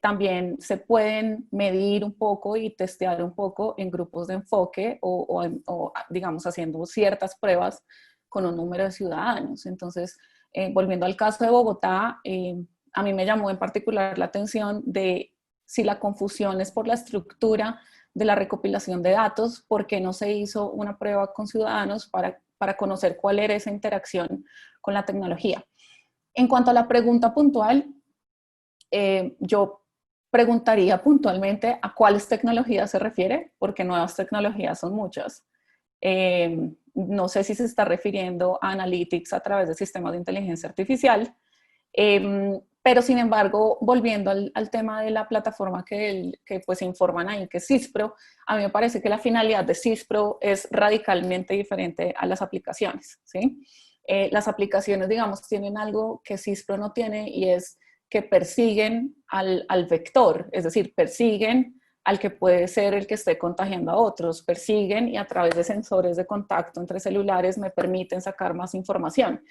Speaker 4: también se pueden medir un poco y testear un poco en grupos de enfoque o digamos haciendo ciertas pruebas con un número de ciudadanos. Entonces, volviendo al caso de Bogotá, a mí me llamó en particular la atención de si la confusión es por la estructura de la recopilación de datos, por qué no se hizo una prueba con ciudadanos para conocer cuál era esa interacción con la tecnología. En cuanto a la pregunta puntual, yo preguntaría puntualmente a cuáles tecnologías se refiere, porque nuevas tecnologías son muchas. No sé si se está refiriendo a analytics a través de sistemas de inteligencia artificial, pero sin embargo, volviendo al tema de la plataforma que pues informan ahí, que es CISPRO, a mí me parece que la finalidad de CISPRO es radicalmente diferente a las aplicaciones, ¿sí? Las aplicaciones, digamos, tienen algo que CISPRO no tiene y es que persiguen al vector, es decir, persiguen al que puede ser el que esté contagiando a otros, persiguen y a través de sensores de contacto entre celulares me permiten sacar más información.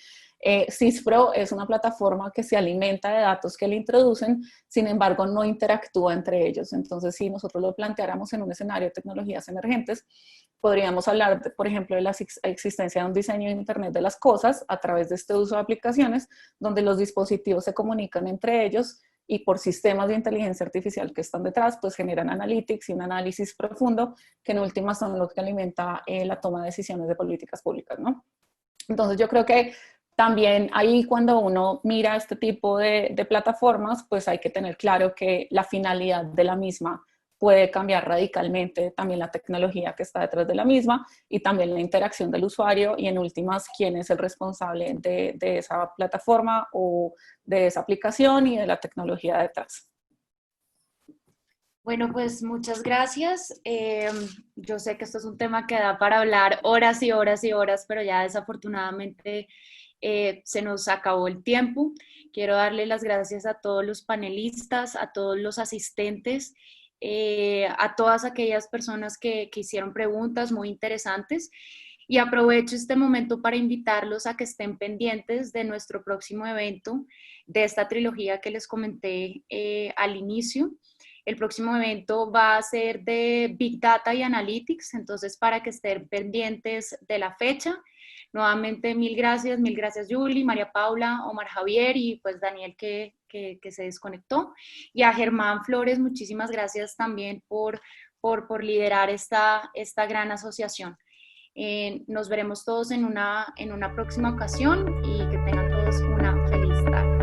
Speaker 4: CISPRO es una plataforma que se alimenta de datos que le introducen, sin embargo no interactúa entre ellos. Entonces, si nosotros lo planteáramos en un escenario de tecnologías emergentes, podríamos hablar, por ejemplo, de la existencia de un diseño de Internet de las cosas a través de este uso de aplicaciones, donde los dispositivos se comunican entre ellos y por sistemas de inteligencia artificial que están detrás, pues generan analytics y un análisis profundo que en últimas son lo que alimenta la toma de decisiones de políticas públicas, ¿no? Entonces yo creo que también ahí cuando uno mira este tipo de plataformas, pues hay que tener claro que la finalidad de la misma puede cambiar radicalmente, también la tecnología que está detrás de la misma y también la interacción del usuario y en últimas quién es el responsable de esa plataforma o de esa aplicación y de la tecnología detrás.
Speaker 1: Bueno, pues muchas gracias. Yo sé que esto es un tema que da para hablar horas y horas y horas, pero ya desafortunadamente se nos acabó el tiempo. Quiero darle las gracias a todos los panelistas, a todos los asistentes, a todas aquellas personas que hicieron preguntas muy interesantes. Y aprovecho este momento para invitarlos a que estén pendientes de nuestro próximo evento, de esta trilogía que les comenté al inicio. El próximo evento va a ser de Big Data y Analytics, entonces para que estén pendientes de la fecha. Nuevamente, mil gracias Julie, María Paula, Omar Javier y pues Daniel que se desconectó. Y a Germán Flores, muchísimas gracias también por liderar esta gran asociación. Nos veremos todos en una próxima ocasión y que tengan todos una feliz tarde.